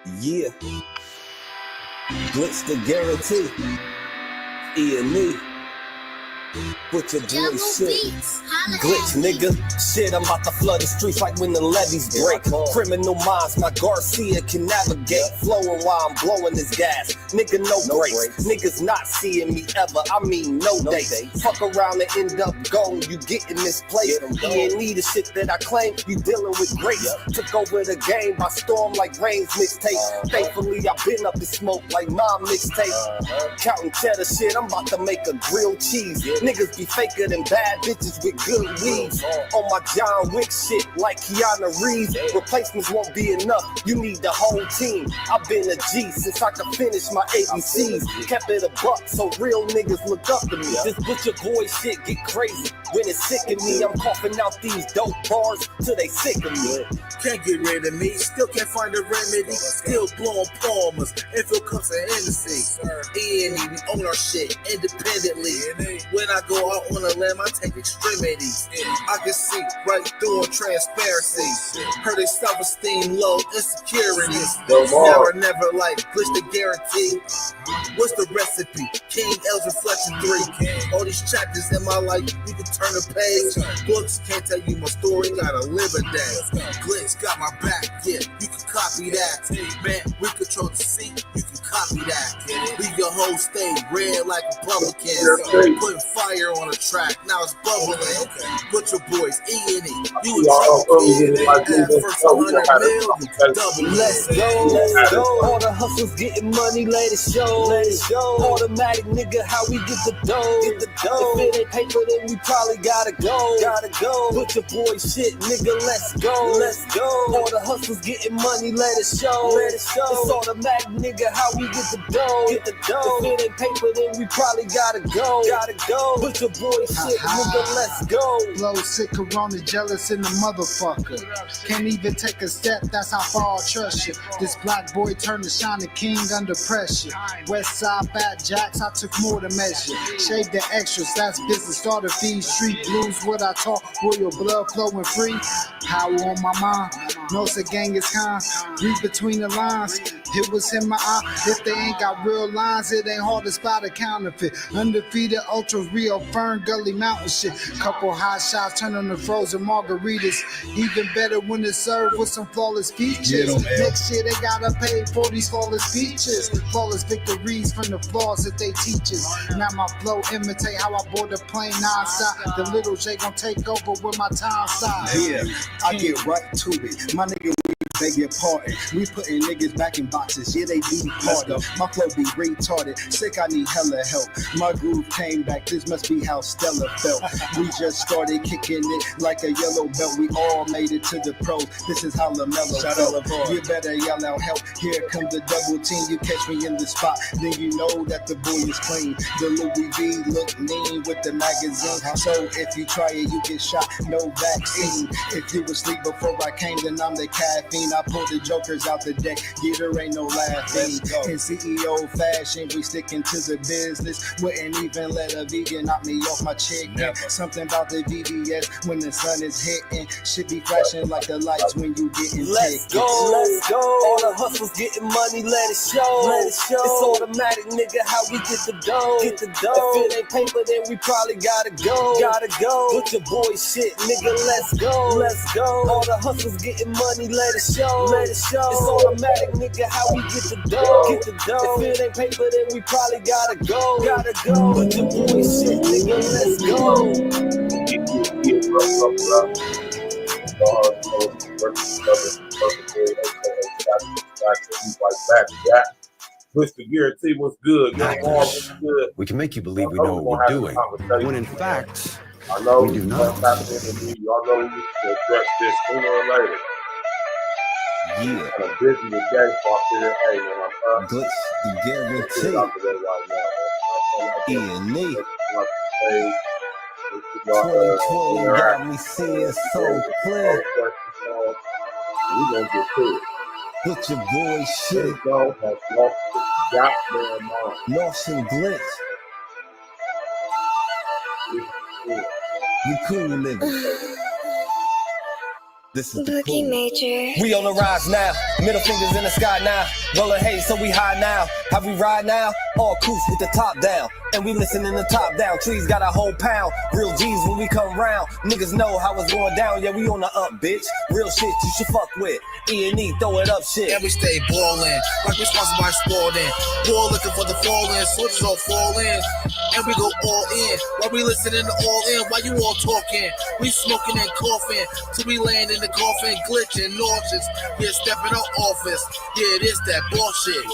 Yeah, glitch the guarantee. E&E. Put your boy shit. Glitch, nigga. Shit, I'm about to flood the streets like when the levees break. Criminal minds, my Garcia can navigate. Flowing while I'm blowing this gas. Nigga, no brakes. Niggas not seeing me ever. I mean, no dates. Fuck around and end up gone. You get in this place. E&E, the shit that I claim. You dealing with grace. Took over the game by storm like Rain's mixtape. Thankfully, I've been up in smoke like my mixtape. Counting cheddar shit, I'm about to make a grilled cheese. Niggas be faker than bad bitches with good weeds. On my John Wick shit like Keanu Reeves. Replacements won't be enough, you need the whole team. I've been a G since I could finish my ABCs. Kept it a buck so real niggas look up to me. This butcher boy shit get crazy. When it's sick of me, I'm coughing out these dope bars till they sick of me. Can't get rid of me, still can't find a remedy. Still blowing palmers, info cups and Hennessy. E&E, we own our shit independently. When I go out on a limb, I take extremities. I can see right through transparency. Heard their self-esteem low, insecurities. Now or never, like glitch the guarantee. What's the recipe? King L's Reflection 3. All these chapters in my life, you can turn the page. Books can't tell you my story, gotta live a day. Glitch got my back, yeah, you can copy that. Man, we control the seat, you can copy that. Leave your whole state red like Republicans. Putting fire on the track, now it's bubbling. Butcher boys, E&E, you a trouble kid. First 100 mil, double. Let's go, let's go. All the hustlers getting money, let it show. Let it show. Automatic nigga, how we get the dough. Get the dough. If it ain't paper, then we probably gotta go. Gotta go. Butcher boy shit, nigga, let's go. Let's go. All the hustlers getting money, let it show. Let it show. It's automatic nigga, how we get the dough. Get the dough. If it ain't paper, then we probably gotta go. Gotta go. Butcher boy shit, nigga, let's go. Flow sick, corona, jealous in the motherfucker. Can't even take a step, that's how far I trust you. This black boy turned to shining king under pressure. West side fat jacks, I took more to measure. Shave the extras, that's business. Starter feed, street blues, what I talk, royal blood flowing free. Power on my mind, knows the gang is kind. Read between the lines, it was in my eye. If they ain't got real lines, it ain't hard to spot a counterfeit. Undefeated, ultra real, Fern Gully Mountain shit. Couple hot shots, turn on the frozen margaritas. Even better when it's served with some flawless features. Next year they gotta pay for these flawless features. Flawless victories from the flaws that they teach us. Now my flow imitate how I board the plane nonstop. The little J gon' take over with my time side. Yeah, I get right to it. My nigga, beg your pardon. We putting niggas back in boxes, yeah, they be harder. My flow be retarded, sick, I need hella help. My groove came back, this must be how Stella felt. We just started kicking it like a yellow belt. We all made it to the pros, this is how LaMelo felt. You better yell out help, here come the double team. You catch me in the spot, then you know that the boy is clean. The Louis V look mean with the magazine. So if you try it, you get shot, no vaccine. If you was asleep before I came, then I'm the caffeine. I pull the jokers out the deck, yeah, there ain't no laughing. In CEO fashion, we sticking to the business. Wouldn't even let a vegan knock me off my chicken. Something about the VVS when the sun is hitting. Should be flashing like the lights when you getting Let's tickets. go, let's go. All the hustlers getting money, let it show. Let it show. It's automatic, nigga, how we get the dough. Get the dough. If it ain't paper, then we probably gotta go. Gotta go. Butcher boy shit, nigga, let's go. Let's go. All the hustlers getting money, let it show. Let it show. It's automatic, nigga, how we get the dough. Get the dough. If it ain't paper, then we probably gotta go. Gotta go. Butcher boy shit, nigga, let's go. Glitch the guarantee, what's good? What's good? We can make you believe we know what we're doing, when in fact, I know we do not. Y'all know we need to address this sooner or later. Yeah. I'm busy today, so I figured, hey, man, I'm Glitch the guarantee. E&E. 2020 got me seeing so clear. We gonna get to it. Put your boy shit. Go has lost the goddamn mind. Lost and glitch. You cool nigga. This is the Boogie Major. We on the rise now, middle fingers in the sky now. Rolling haze, so we high now. How we ride now? All coops with the top down. And we listen in the top down. Trees got a whole pound. Real G's when we come round. Niggas know how it's going down. Yeah, we on the up, bitch. Real shit you should fuck with. E&E, throw it up shit. And we stay ballin', like we sponsored by Sporting. Ball looking for the fall-in, soldiers all fall in. And we go all in, while we listening to all in. While you all talking, we smoking and coughing. Till we land in the coffin, glitching, nauseous. Yeah, stepping out office. Yeah, it is that bullshit.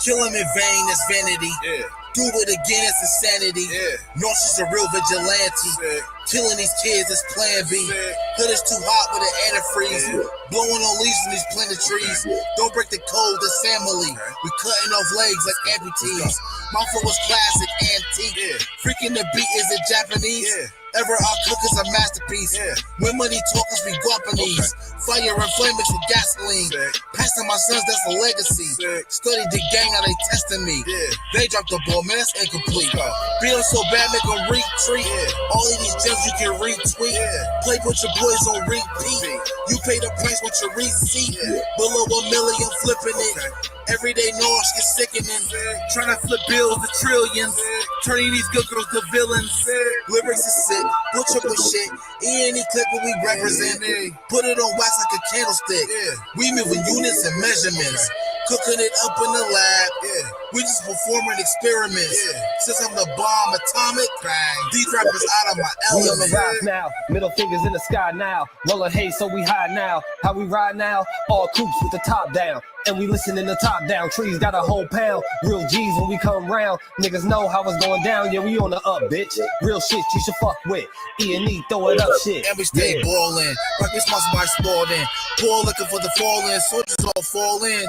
Kill him in vain, it's vanity. Yeah. Do it again, it's insanity. Yeah. Nauseous a real vigilante. Yeah. Killing these kids is plan B. Yeah. Hood is too hot with an antifreeze. Yeah. Blowing on leaves in these planted trees. Yeah. Don't break the code, this family. Okay. We cutting off legs like amputees. My flow was classic, antique. Yeah. Freaking the beat, is it Japanese? Yeah. Ever our cook is a masterpiece. Yeah. When money talkers be Guapanese. Okay. Fire and flame mixed with gasoline. Sick. Passing my sons, that's a legacy. Sick. Study the gang, now they testing me. Yeah. They dropped the ball, man, that's incomplete. Beat them so bad, make them retreat. Yeah. All of these gems you can retweet. Yeah. Play with your boys on repeat. You pay the price with your receipt. Yeah. Below $1 million, flipping it. Everyday noise get sickening. Trying to flip bills to trillions. Turning these good girls to villains. Lyrics is sick. Butcher with shit. E&E clip what we represent. Put it on wax like a candlestick. We moving units and measurements. Cooking it up in the lab. We just performing experiments. Since I'm the bomb atomic, these rappers out of my element. We on the rise now, middle fingers in the sky now. Rolling haze, so we high now. How we ride now? All coops with the top down. And we listen in the top down. Trees got a whole pound. Real G's when we come round. Niggas know how it's going down. Yeah, we on the up, bitch. Real shit you should fuck with. E&E, throw it up shit. And we stay ballin', like we sponsored by Sporting. Poor looking for the fall-in, soldiers all fall in.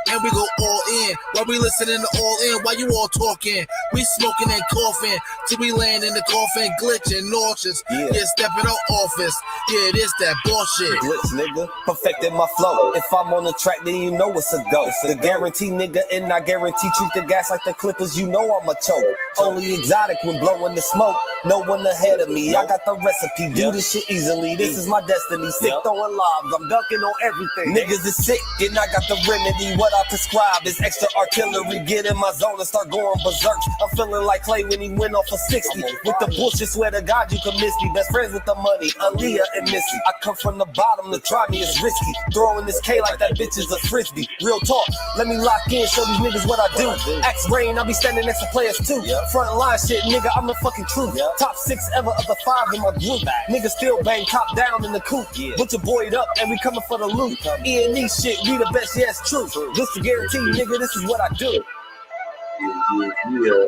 And we go all in, while we listening to all in. While you all talking, we smoking and coughing. Till we land in the coffin, glitching, nauseous. Yeah, stepping out office. Yeah, it is that bullshit. Glitch, nigga, perfected my flow. If I'm on the track, then you know it's a go. The guarantee, nigga, and I guarantee treat the gas like the Clippers. You know I'm a choke. Only exotic when blowing the smoke. No one ahead of me. I got the recipe. Do this shit easily. This is my destiny. Sick throwing lobs. I'm dunking on everything. Niggas is sick, and I got the remedy. What I prescribe is extra artillery. Get in my zone and start going berserk. I'm feeling like Clay when he went off for 60. With the bullshit, swear to God you can miss me. Best friends with the money, Aaliyah and Missy. I come from the bottom, to try me is risky. Throwing this K like that bitch is a frisbee. Real talk, let me lock in, show these niggas what I do. Axe Rain, I'll be standing next to players too. Front line shit, nigga, I'm the fucking truth. Top 6 ever of the 5 in my group. Niggas still bang top down in the coop. Put your boy up and we coming for the loot. E&E shit, we the best, yeah, it's true. This is guarantee, nigga, this is what I do. Yeah.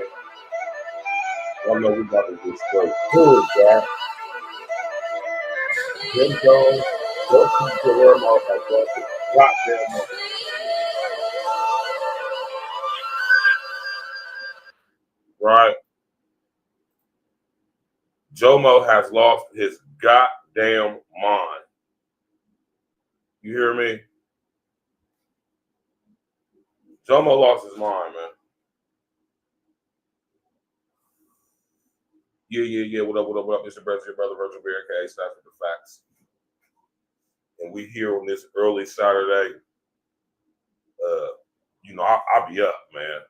I know we got to get straight to it, Jack. Jim Jones, don't keep your worm out like that. Goddamn up. Right. Jomo has lost his goddamn mind. You hear me? Jomo lost his mind, man. Yeah. What up? It's your brother, Virgil Barricade. Starts with the facts. And we here on this early Saturday. I'll be up, man.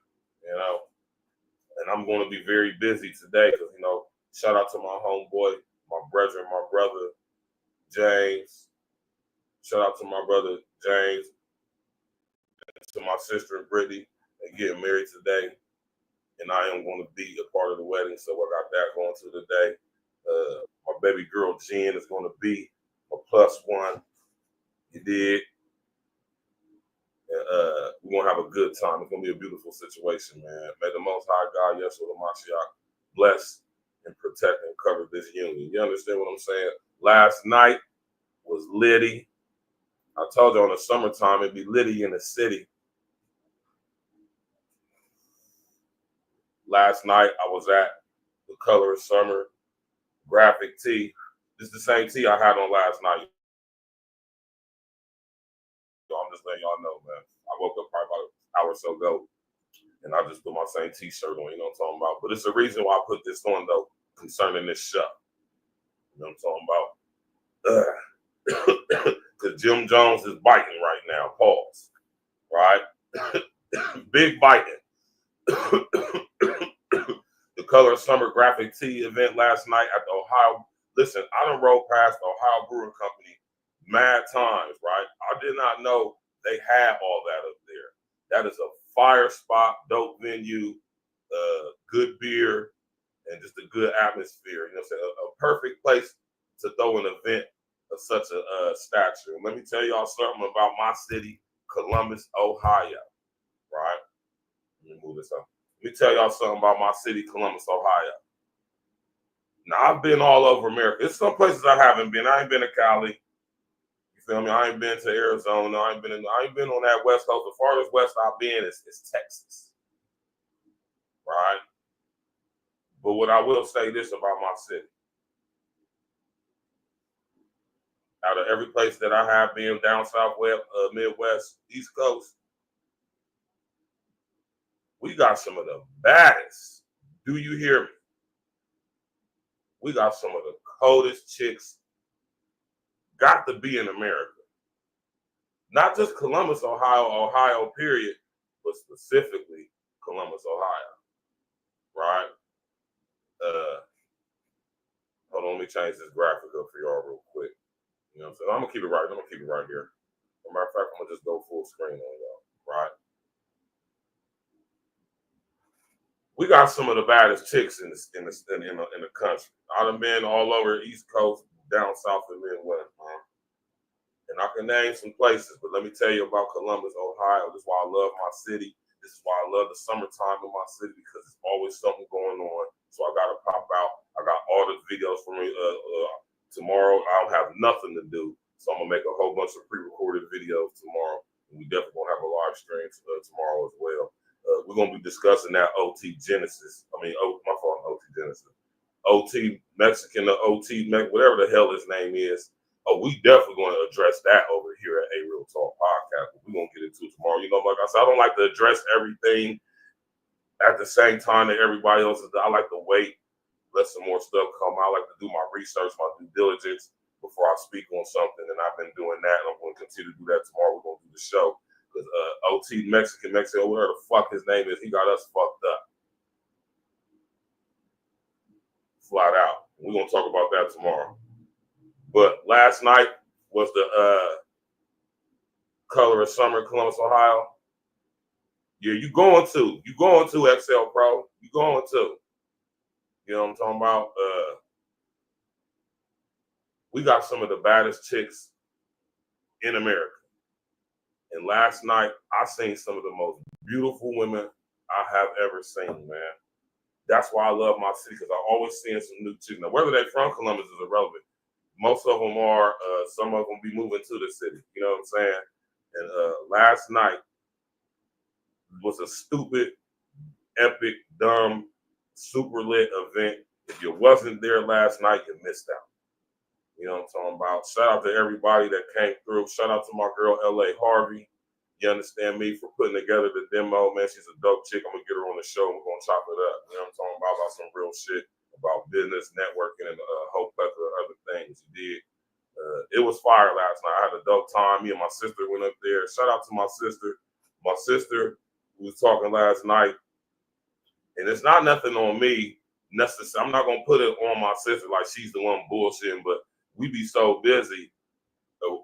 And I'm going to be very busy today because, shout out to my homeboy, my brother, James. Shout out to my brother, James. And to my sister, Brittany. They getting married today. And I am going to be a part of the wedding. So I got that going to today. My baby girl, Jen, is going to be a +1. You did. We're going to have a good time. It's going to be a beautiful situation, man. May the Most High God, Yeshua Mashiach, bless and protect and cover this union. You understand what I'm saying? Last night was litty. I told you in the summertime, it'd be litty in the city. Last night, I was at the Color of Summer graphic tee. This is the same tee I had on last night. I'm just letting y'all know, man. I woke up probably about an hour or so ago, and I just put my same T-shirt on, you know what I'm talking about? But it's the reason why I put this on, though, concerning this show. You know what I'm talking about? Jim Jones is biting right now. Pause. Right? Big biting. The Color of Summer graphic tee event last night at the Ohio. Listen, I done rode past the Ohio Brewing Company mad times, right? I did not know they had all that up there. That is a fire spot, dope venue, good beer, and just a good atmosphere. You know what I'm saying? A perfect place to throw an event of such a stature. And let me tell y'all something about my city, Columbus, Ohio, right? Let me move this up. Let me tell y'all something about my city, Columbus, Ohio. Now, I've been all over America. There's some places I haven't been. I ain't been to Cali. You feel me? I ain't been to Arizona. I ain't been on that West Coast. The farthest west I've been is Texas, right? But what I will say this about my city. Out of every place that I have been, down south, west, Midwest, East Coast, we got some of the baddest. Do you hear me? We got some of the coldest chicks got to be in America. Not just Columbus, Ohio, period, but specifically Columbus, Ohio. Right? Hold on, let me change this graphic up for y'all real quick. You know what I'm saying? I'm gonna keep it right. I'm gonna keep it right here. As a matter of fact, I'm gonna just go full screen on y'all. Right? We got some of the baddest chicks in the country. I done been all over East Coast, down south, and Midwest, man. And I can name some places, but let me tell you about Columbus, Ohio. This is why I love my city. This is why I love the summertime in my city, because there's always something going on. So I gotta pop out. I got all the videos for me. Tomorrow I don't have nothing to do, so I'm gonna make a whole bunch of pre-recorded videos tomorrow. And we definitely gonna have a live stream tomorrow as well. We're gonna be discussing that OT Genesis. My fault, OT Genesis. OT Mexican, the OT whatever the hell his name is. Oh, we definitely going to address that over here at A Real Talk Podcast. We're going to get into it tomorrow. You know, like I said, I don't like to address everything at the same time that everybody else is. I like to wait, let some more stuff come out. I like to do my research, my due diligence before I speak on something. And I've been doing that, and I'm going to continue to do that tomorrow. We're going to do the show. Because OT Mexican, whatever the fuck his name is, he got us fucked up. Flat out. We're going to talk about that tomorrow. But last night was the Color of Summer, Columbus, Ohio. Yeah, you going to XL Pro. You going to. You know what I'm talking about? We got some of the baddest chicks in America. And last night, I seen some of the most beautiful women I have ever seen, man. That's why I love my city, because I always seeing some new chicks. Now, whether they're from Columbus is irrelevant. Most of them are, some of them be moving to the city. You know what I'm saying? And last night was a stupid, epic, dumb, super lit event. If you wasn't there last night, you missed out. You know what I'm talking about? Shout out to everybody that came through. Shout out to my girl, L.A. Harvey. You understand me, for putting together the demo. Man, she's a dope chick. I'm going to get her on the show. We're going to chop it up. You know what I'm talking about some real shit about business, networking, and a whole plethora of other things you did. It was fire last night. I had a dope time. Me and my sister went up there. Shout out to my sister. My sister was talking last night, and it's not nothing on me necessarily. I'm not going to put it on my sister like she's the one bullshitting, but we be so busy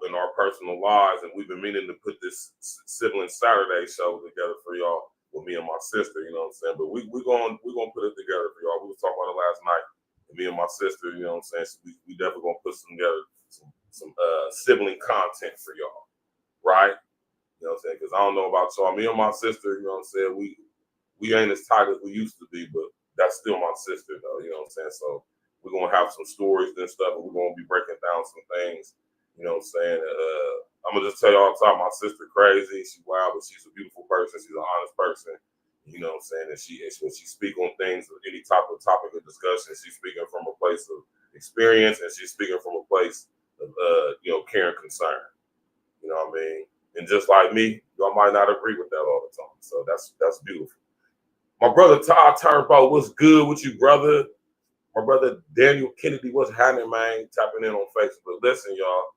in our personal lives, and we've been meaning to put this sibling Saturday show together for y'all with me and my sister, you know what I'm saying? But we're gonna put it together for y'all. We was talking about it last night, and me and my sister, you know what I'm saying? So we definitely gonna put together some sibling content for y'all, right? You know what I'm saying? Because I don't know about y'all. Me and my sister, you know what I'm saying? We ain't as tight as we used to be, but that's still my sister, though. You know what I'm saying? So we're gonna have some stories and stuff, and we're gonna be breaking down some things. You know what I'm saying? I'm gonna just tell you all the time, my sister crazy, she's wild, but she's a beautiful person. She's an honest person. You know what I'm saying? And when she speak on things, any type of topic of discussion, she's speaking from a place of experience, and she's speaking from a place of care and concern. You know what I mean? And just like me, y'all might not agree with that all the time. So that's beautiful. My brother Todd Turbo, what's good with you, brother? My brother Daniel Kennedy, what's happening, man? Tapping in on Facebook. Listen, y'all.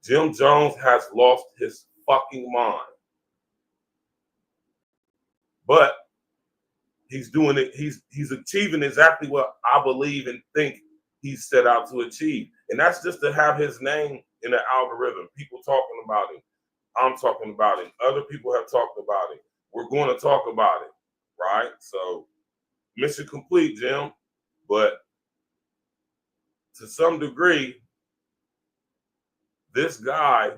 Jim Jones has lost his fucking mind. But he's doing it, he's achieving exactly what I believe and think he's set out to achieve. And that's just to have his name in the algorithm. People talking about him. I'm talking about him. Other people have talked about it. We're going to talk about it, right? So mission complete, Jim. But to some degree, this guy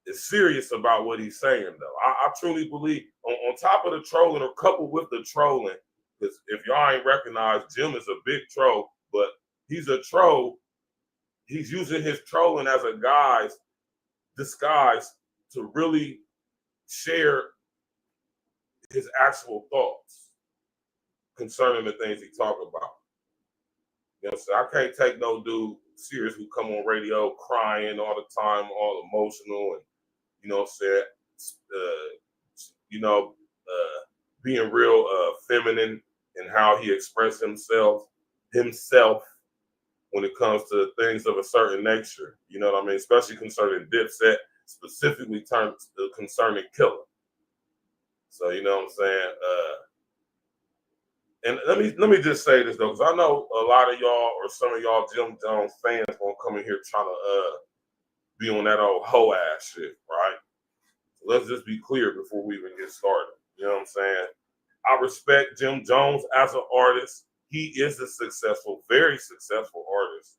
is serious about what he's saying, though. I truly believe, on top of the trolling, or coupled with the trolling, because if y'all ain't recognized, Jim is a big troll, but he's a troll. He's using his trolling as a disguise to really share his actual thoughts concerning the things he talk about. You know, so I can't take no dude serious who come on radio crying all the time, all emotional, and being real feminine in how he expressed himself when it comes to things of a certain nature. You know what I mean? Especially concerning Dipset, specifically concerning Killer. So you know what I'm saying? And let me just say this though, because I know a lot of y'all, or some of y'all Jim Jones fans, gonna come in here trying to be on that old hoe ass shit, right? So let's just be clear before we even get started. You know what I'm saying? I respect Jim Jones as an artist. He is a successful, very successful artist.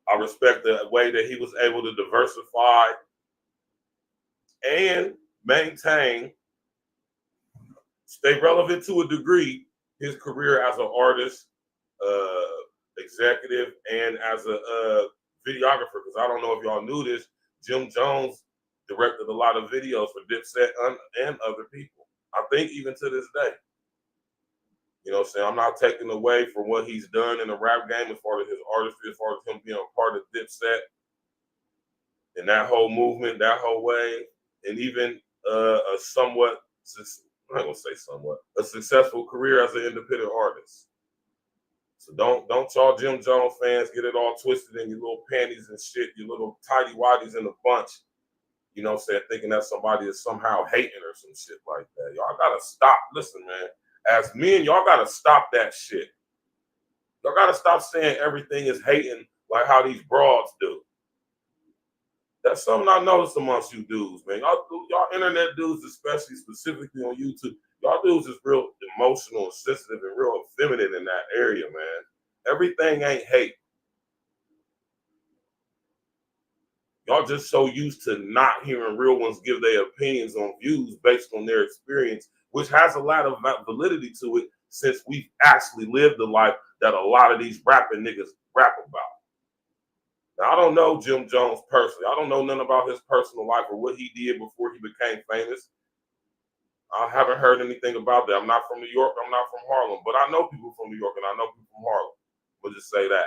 I respect the way that he was able to diversify and maintain, stay relevant to a degree, his career as an artist, executive, and as a videographer. Because I don't know if y'all knew this, Jim Jones directed a lot of videos for Dipset and other people. I think even to this day. You know what I'm saying? I'm not taking away from what he's done in the rap game as far as his artistry, as far as him being a part of Dipset and that whole movement, that whole way, and even a somewhat, I'm not gonna say somewhat, a successful career as an independent artist. So don't y'all Jim Jones fans get it all twisted in your little panties and shit, your little tidy whities in a bunch. You know what I'm saying? Thinking that somebody is somehow hating or some shit like that. Y'all gotta stop. Listen, man. As men, y'all gotta stop that shit. Y'all gotta stop saying everything is hating like how these broads do. That's something I noticed amongst you dudes, man. Y'all internet dudes, especially specifically on YouTube, y'all dudes is real emotional and sensitive and real feminine in that area, man. Everything ain't hate. Y'all just so used to not hearing real ones give their opinions on views based on their experience, which has a lot of validity to it since we've actually lived the life that a lot of these rapping niggas rap about. Now, I don't know Jim Jones personally. I don't know nothing about his personal life or what he did before he became famous. I haven't heard anything about that. I'm not from New York. I'm not from Harlem. But I know people from New York and I know people from Harlem. We'll just say that.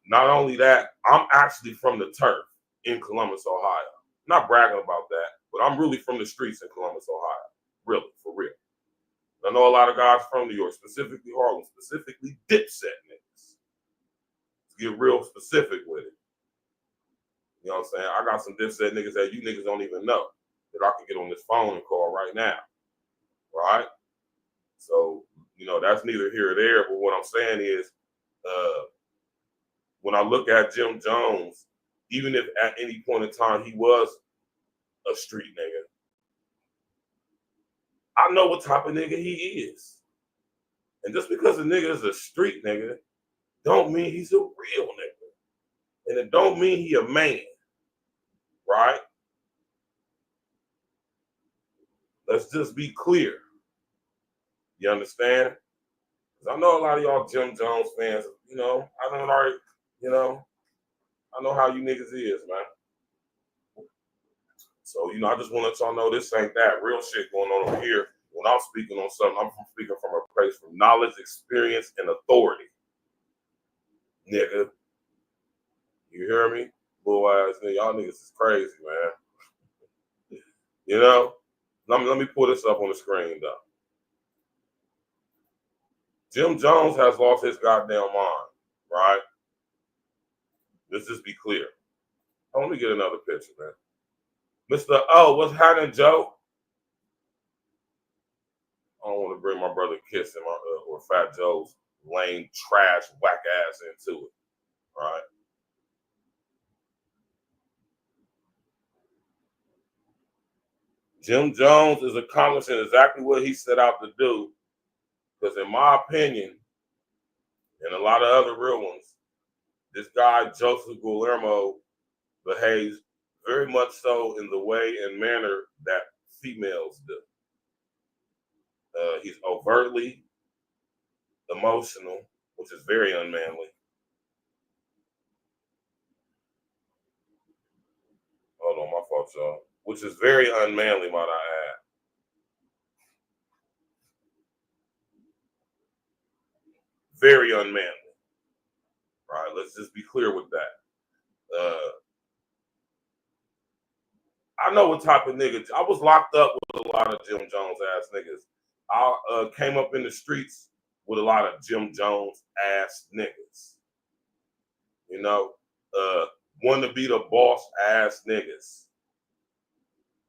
Not only that, I'm actually from the turf in Columbus, Ohio. I'm not bragging about that, but I'm really from the streets in Columbus, Ohio. Really, for real. I know a lot of guys from New York, specifically Harlem, specifically Dipset niggas. To get real specific with it. You know what I'm saying? I got some Dipset niggas that you niggas don't even know that I can get on this phone and call right now. Right? So, you know, that's neither here or there, but what I'm saying is, when I look at Jim Jones, even if at any point in time he was a street nigga, I know what type of nigga he is. And just because a nigga is a street nigga, don't mean he's a real nigga. And it don't mean he a man, right? Let's just be clear. You understand? Because I know a lot of y'all Jim Jones fans, you know, I don't already, you know, I know how you niggas is, man. So, you know, I just want to let y'all know this ain't that real shit going on over here. When I'm speaking on something, I'm speaking from a place from knowledge, experience, and authority. Nigga. You hear me? Bull ass nigga. Y'all niggas is crazy, man. You know? Let me pull this up on the screen, though. Jim Jones has lost his goddamn mind, right? Let's just be clear. Let me get another picture, man. Mr. O, what's happening, Joe? I don't want to bring my brother Kiss and or Fat Joe's lame, trash, whack ass into it. Right? Jim Jones is accomplishing exactly what he set out to do. Because in my opinion, and a lot of other real ones, this guy, Joseph Guillermo, behaves very much so in the way and manner that females do. He's overtly emotional, which is very unmanly. Hold on, my fault, y'all. Which is very unmanly, might I add. Very unmanly. Right? Let's just be clear with that. I know what type of nigga. I was locked up with a lot of Jim Jones ass niggas. I came up in the streets with a lot of Jim Jones ass niggas. You know, want to be the boss ass niggas.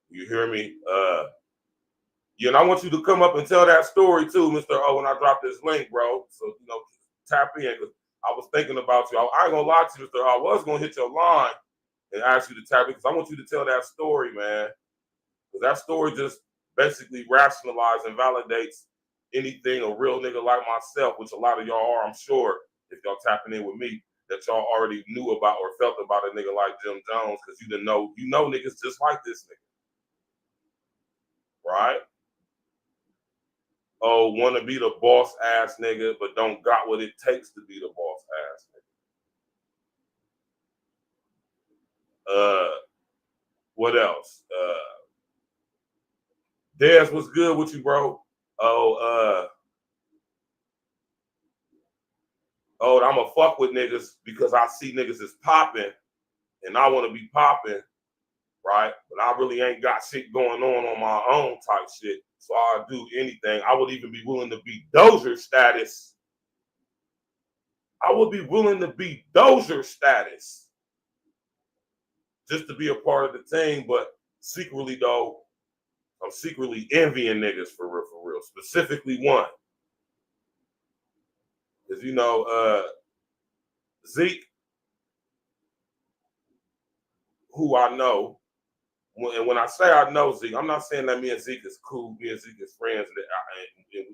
You hear me? And I want you to come up and tell that story too, Mr. O, when I drop this link, bro. So, you know, tap in, because I was thinking about you. I ain't gonna lie to you, Mr. O. I was gonna hit your line and ask you to tap in, because I want you to tell that story, man. Because that story just basically rationalizes and validates anything a real nigga like myself, which a lot of y'all are, I'm sure, if y'all tapping in with me, that y'all already knew about or felt about a nigga like Jim Jones, because you didn't know, you know niggas just like this nigga. Right? Oh, want to be the boss ass nigga, but don't got what it takes to be the boss ass nigga. What else? Dez, what's good with you, bro? Oh, I'ma fuck with niggas because I see niggas is popping and I want to be popping, right? But I really ain't got shit going on my own type shit. So I'll do anything. I would even be willing to be Dozier status. I would be willing to be Dozier status just to be a part of the team. But secretly, though, I'm secretly envying niggas for real. Specifically one. Because, you know, Zeke, who I know, and when I say I know Zeke, I'm not saying that me and Zeke is cool, me and Zeke is friends.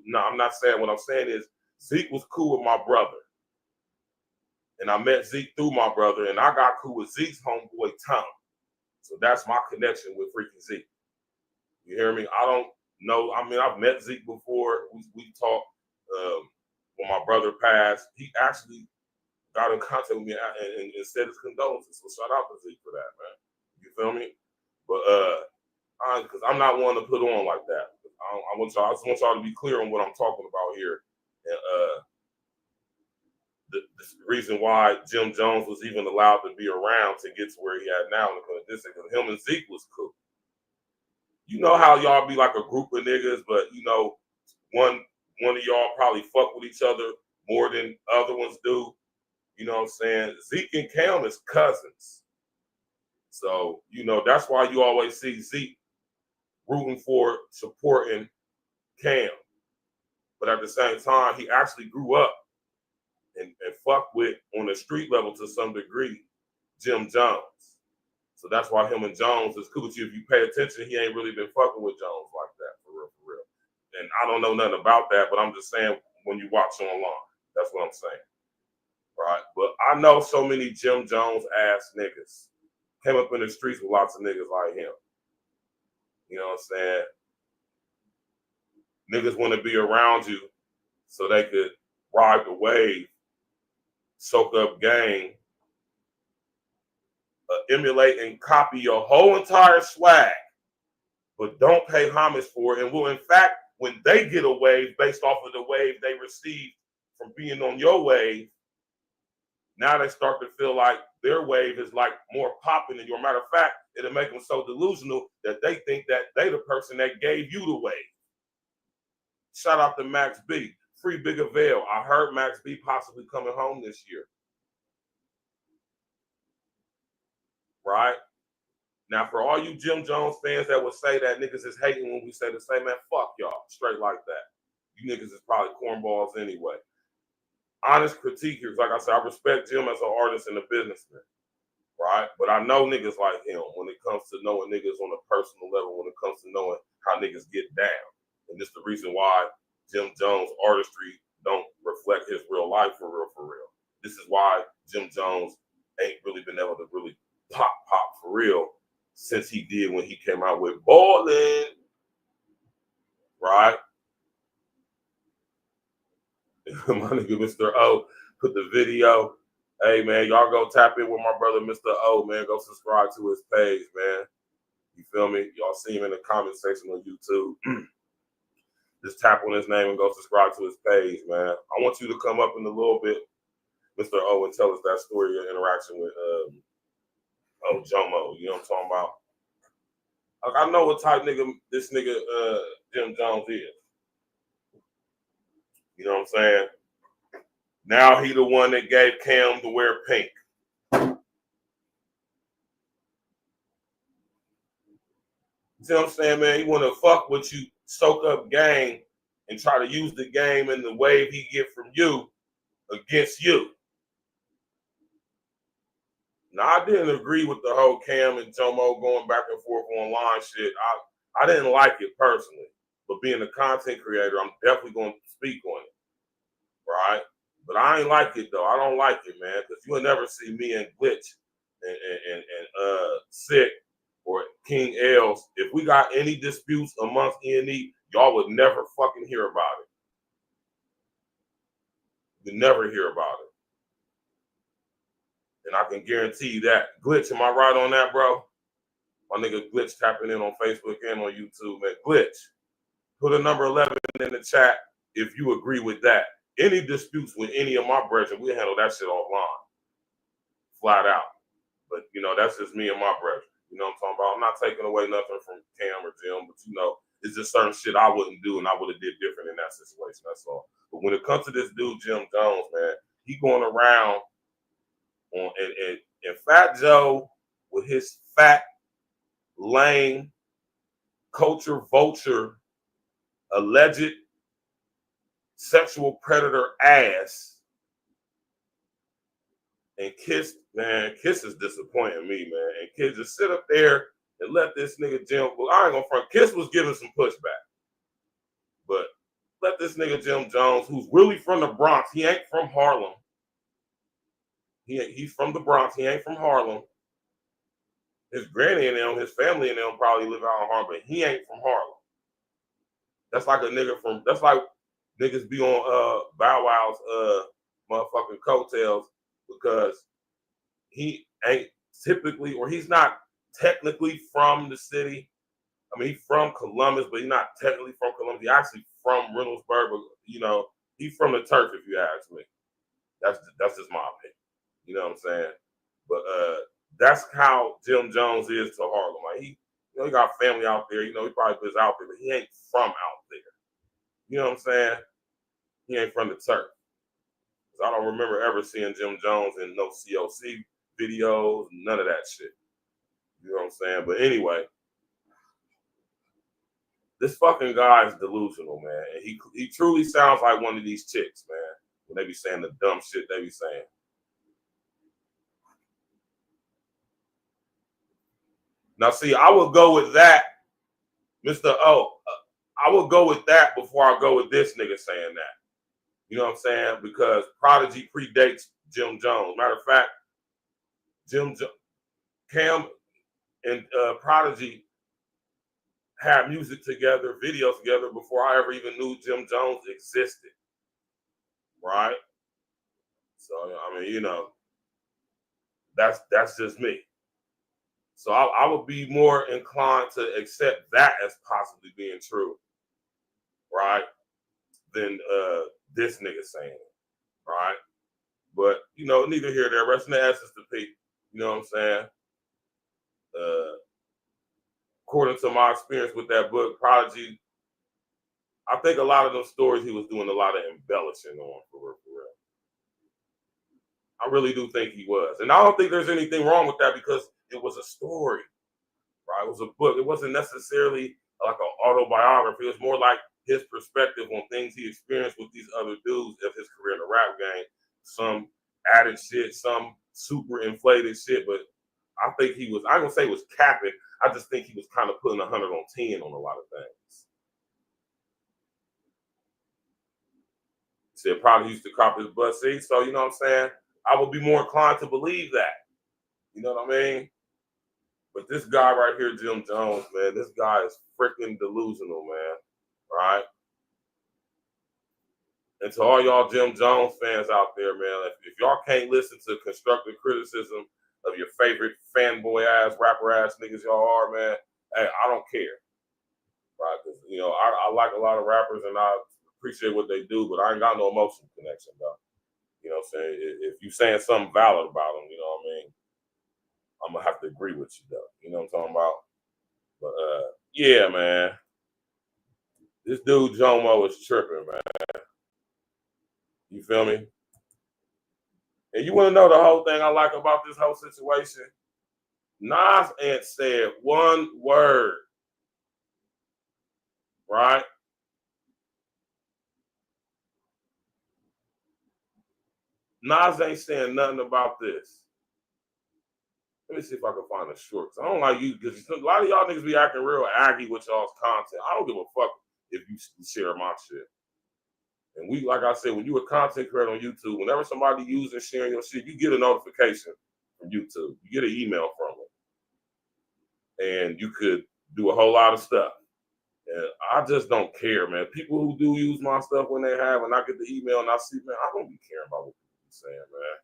No, I'm not saying. What I'm saying is Zeke was cool with my brother. And I met Zeke through my brother, and I got cool with Zeke's homeboy, Tom. So that's my connection with freaking Zeke. You hear me? I don't know. I mean, I've met Zeke before. We talked when my brother passed. He actually got in contact with me and said his condolences. So shout out to Zeke for that, man. You feel me? But because I'm not one to put on like that. I just want y'all to be clear on what I'm talking about here. And the reason why Jim Jones was even allowed to be around to get to where he at now, because him and Zeke was cool. You know how y'all be like a group of niggas, but you know, one of y'all probably fuck with each other more than other ones do. You know what I'm saying? Zeke and Cam is cousins. So, you know, that's why you always see Zeke rooting for, supporting Cam. But at the same time, he actually grew up and fucked with, on a street level to some degree, Jim Jones. So that's why him and Jones is cool. If you pay attention, he ain't really been fucking with Jones like that, for real. And I don't know nothing about that, but I'm just saying when you watch online, that's what I'm saying. Right? But I know so many Jim Jones ass niggas came up in the streets with lots of niggas like him. You know what I'm saying? Niggas want to be around you so they could ride the wave, soak up game, emulate and copy your whole entire swag, but don't pay homage for it. And will, in fact, when they get a wave based off of the wave they received from being on your wave, now they start to feel like their wave is like more popping than your. Matter of fact, it'll make them so delusional that they think that they the person that gave you the wave. Shout out to Max B. Free Bigger Veil. I heard Max B possibly coming home this year. right? Now, for all you Jim Jones fans that would say that niggas is hating when we say the same, man, fuck y'all, straight like that. You niggas is probably cornballs anyway. Honest critique here, like I said, I respect Jim as an artist and a businessman, right? But I know niggas like him when it comes to knowing niggas on a personal level, when it comes to knowing how niggas get down. And this is the reason why Jim Jones' artistry don't reflect his real life for real, for real. This is why Jim Jones ain't really been able to really pop for real since he did when he came out with Ballin', right? My nigga Mr. O put the video. Hey man, y'all go tap in with my brother Mr. O, man. Go subscribe to his page, man. You feel me? Y'all see him in the comment section on YouTube. Just tap on his name and go subscribe to his page, man. I want you to come up in a little bit, Mr. O, and tell us that story, your interaction with Jomo. You know what I'm talking about? Like, I know what type nigga this nigga Jim Jones is. You know what I'm saying? Now he the one that gave Cam to wear pink. See what I'm saying, man? He want to fuck with you, soak up game, and try to use the game and the wave he get from you against you. Now, I didn't agree with the whole Cam and Jomo going back and forth online shit. I didn't like it personally. But being a content creator, I'm definitely going to speak on it, right? But I ain't like it, though. I don't like it, man, because you'll never see me and Glitch and Sick or King Els. If we got any disputes amongst E&E, y'all would never fucking hear about it. You'd never hear about it. And I can guarantee you that. Glitch, am I right on that, bro? My nigga Glitch tapping in on Facebook and on YouTube, man. Glitch, put a number 11 in the chat if you agree with that. Any disputes with any of my brethren, we handle that shit offline. Flat out. But, you know, that's just me and my brethren. You know what I'm talking about? I'm not taking away nothing from Cam or Jim, but, you know, it's just certain shit I wouldn't do and I would have did different in that situation. That's all. But when it comes to this dude, Jim Jones, man, he going around on and Fat Joe with his fat, lame, culture vulture, alleged sexual predator ass, and Kiss, man, Kiss is disappointing me, man. And Kiss just sit up there and let this nigga Jim, well, I ain't gonna front, Kiss was giving some pushback, but let this nigga Jim Jones, who's really from the Bronx, he ain't from Harlem. He's from the Bronx. He ain't from Harlem. His granny and them, his family and them probably live out in Harlem, but he ain't from Harlem. That's like a nigga from, that's like niggas be on Bow Wow's motherfucking coattails because he ain't typically, or he's not technically from the city. I mean, he's from Columbus, but he's not technically from Columbus. He's actually from Reynoldsburg, but, you know, he's from the turf, if you ask me. That's just my opinion. You know what I'm saying? But that's how Jim Jones is to Harlem. Like he got family out there. You know, he probably was out there, but he ain't from out there. You know what I'm saying? He ain't from the turf. I don't remember ever seeing Jim Jones in no COC videos, none of that shit. You know what I'm saying? But anyway, this fucking guy is delusional, man. And he truly sounds like one of these chicks, man, when they be saying the dumb shit they be saying. Now, see, I would go with that, Mr. O. I would go with that before I go with this nigga saying that. You know what I'm saying? Because Prodigy predates Jim Jones. Matter of fact, Cam and Prodigy had music together, videos together before I ever even knew Jim Jones existed. Right? So, I mean, you know, that's just me. So I would be more inclined to accept that as possibly being true, right? Than this nigga saying it, right? But, you know, neither here nor there. Rest in the essence to Pete. You know what I'm saying? According to my experience with that book, Prodigy, I think a lot of those stories he was doing a lot of embellishing on, for real. I really do think he was. And I don't think there's anything wrong with that because it was a story, right? It was a book. It wasn't necessarily like an autobiography. It was more like his perspective on things he experienced with these other dudes of his career in the rap game. Some added shit, some super inflated shit, but I think he was, I ain't gonna say he was capping. I just think he was kind of putting 100 on 10 on a lot of things. He said probably used to crop his butt. See, so you know what I'm saying? I would be more inclined to believe that. You know what I mean? But this guy right here, Jim Jones, man, this guy is freaking delusional, man. Right? And to all y'all Jim Jones fans out there, man, if y'all can't listen to constructive criticism of your favorite fanboy ass, rapper ass niggas y'all are, man, hey, I don't care. Right? Because, you know, I like a lot of rappers and I appreciate what they do, but I ain't got no emotional connection, though. You know what I'm saying? If you saying something valid about them, you know what I mean? I'm going to have to agree with you, though. You know what I'm talking about? But, yeah, man. This dude, Jomo, is tripping, man. You feel me? And you want to know the whole thing I like about this whole situation? Nas ain't said one word, right? Nas ain't saying nothing about this. Let me see if I can find a short. I don't like you because a lot of y'all niggas be acting real aggy with y'all's content. I don't give a fuck if you share my shit. And we, like I said, when you a content creator on YouTube, whenever somebody using sharing your shit, you get a notification from YouTube. You get an email from it. And you could do a whole lot of stuff. And I just don't care, man. People who do use my stuff when they have, and I get the email and I see, man, I don't be caring about what people be saying, man.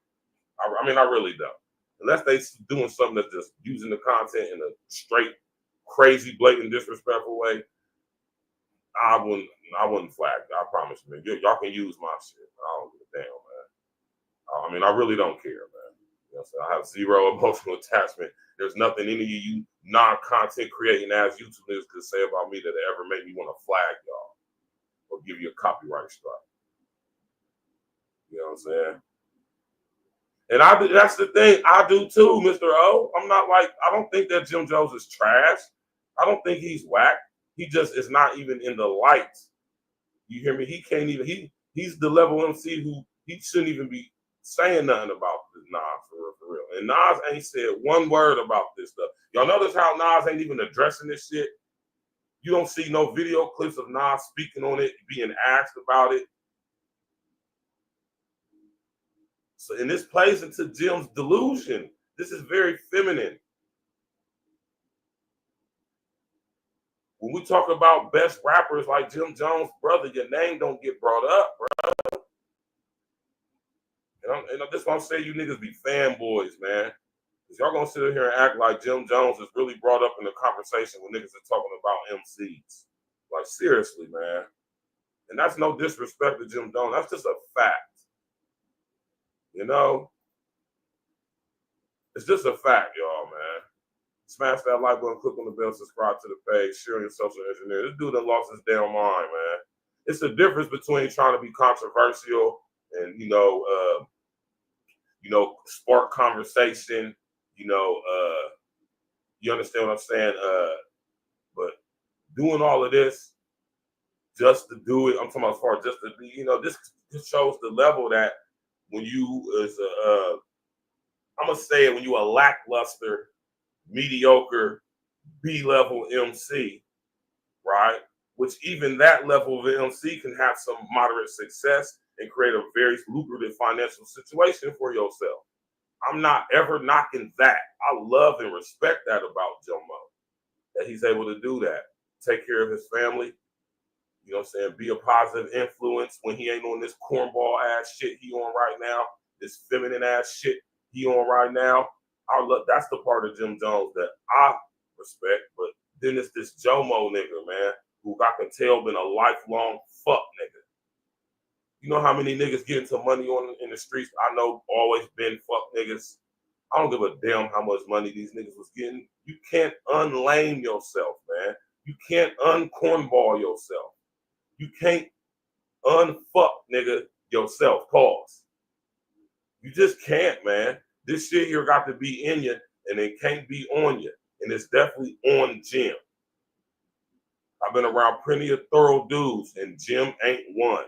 I mean, I really don't. Unless they doing something that's just using the content in a straight, crazy, blatant, disrespectful way, I wouldn't flag. I promise you, man. Y'all can use my shit. I don't give a damn, man. I mean, I really don't care, man. You know what I'm saying? I have zero emotional attachment. There's nothing any of you non-content creating ass YouTubers could say about me that ever made me want to flag y'all or give you a copyright strike. You know what I'm saying? And that's the thing. I do too, Mr. O. I'm not like, I don't think that Jim Jones is trash. I don't think he's whack. He just is not even in the light. You hear me? He can't even, he's the level MC who he shouldn't even be saying nothing about this Nas for real. And Nas ain't said one word about this stuff. Y'all notice how Nas ain't even addressing this shit? You don't see no video clips of Nas speaking on it, being asked about it. So, and this plays into Jim's delusion. This is very feminine. When we talk about best rappers like Jim Jones, brother, your name don't get brought up, bro. And this is why I'm saying you niggas be fanboys, man. Because y'all gonna sit here and act like Jim Jones is really brought up in the conversation when niggas are talking about MCs. Like, seriously, man. And that's no disrespect to Jim Jones. That's just a fact. You know? It's just a fact, y'all, man. Smash that like button, click on the bell, subscribe to the page, share your social engineer. This dude done lost his damn mind, man. It's the difference between trying to be controversial and, you know, spark conversation, you understand what I'm saying? But doing all of this just to do it, I'm talking about as far as just to be, this shows the level that when you is I'm gonna say it, when you a lackluster, mediocre, B-level MC, right? Which even that level of MC can have some moderate success and create a very lucrative financial situation for yourself. I'm not ever knocking that. I love and respect that about Jomo, that he's able to do that. Take care of his family, you know what I'm saying? Be a positive influence when he ain't on this cornball ass shit he on right now, this feminine ass shit he on right now. That's the part of Jim Jones that I respect. But then it's this Jomo nigga, man, who I can tell been a lifelong fuck nigga. You know how many niggas get into money in the streets? I know always been fuck niggas. I don't give a damn how much money these niggas was getting. You can't unlame yourself, man. You can't uncornball yourself. You can't unfuck nigga yourself. Pause. You just can't, man. This shit here got to be in you. and it can't be on you. And it's definitely on Jim. I've been around plenty of thorough dudes, and Jim ain't one.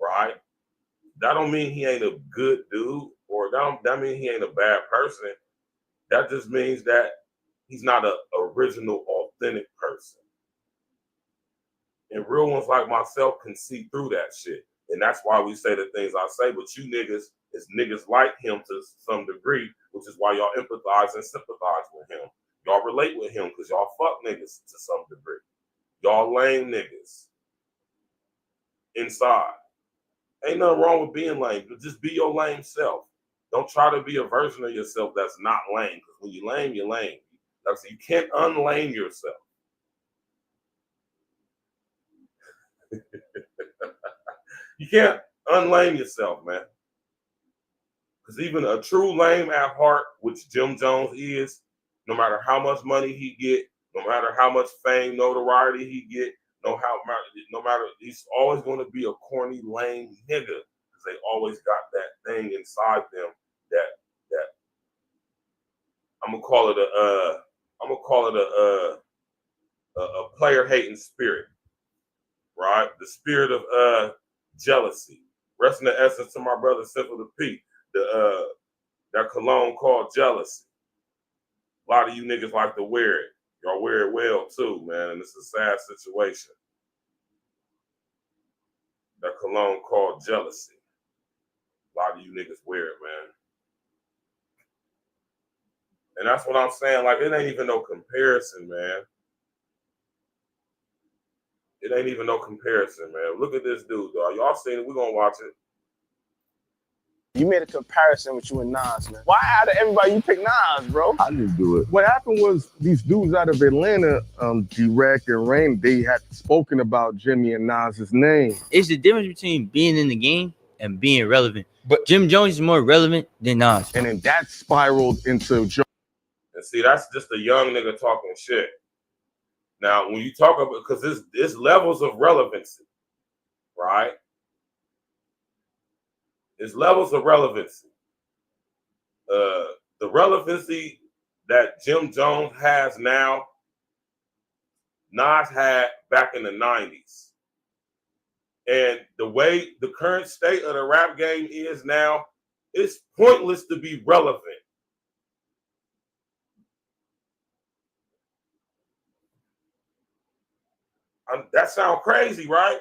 Right? That don't mean he ain't a good dude, or that mean he ain't a bad person. That just means that he's not an original, authentic person. And real ones like myself can see through that shit. And that's why we say the things I say. But you niggas is niggas like him to some degree, which is why y'all empathize and sympathize with him. Y'all relate with him because y'all fuck niggas to some degree. Y'all lame niggas inside. Ain't nothing wrong with being lame, but just be your lame self. Don't try to be a version of yourself that's not lame. Because when you're lame, you're lame. Like I said, you can't unlame yourself. You can't unlame yourself, man. Because even a true lame at heart, which Jim Jones is, no matter how much money he get, no matter how much fame, notoriety he get, no matter, he's always going to be a corny, lame nigga. Because they always got that thing inside them that I'm gonna call it a player hating spirit, right? The spirit of jealousy. Rest in the essence to my brother Simple the P. That cologne called jealousy. A lot of you niggas like to wear it. Y'all wear it well too, man, and it's a sad situation. That cologne called jealousy. A lot of you niggas wear it, man. And that's what I'm saying. Like, it ain't even no comparison, man. It ain't even no comparison, man. Look at this dude, dog. Y'all seen it. We're going to watch it. You made a comparison with you and Nas, man. Why out of everybody you pick Nas, bro? I didn't do it. What happened was these dudes out of Atlanta, G-Rec and Rain, they had spoken about Jimmy and Nas's name. It's the difference between being in the game and being relevant. But Jim Jones is more relevant than Nas. And then that spiraled into Joe. And see, that's just a young nigga talking shit. Now, when you talk about, because there's levels of relevancy, right? There's levels of relevancy. The relevancy that Jim Jones has now, Nas had back in the 90s. And the way the current state of the rap game is now, it's pointless to be relevant. That sounds crazy, right?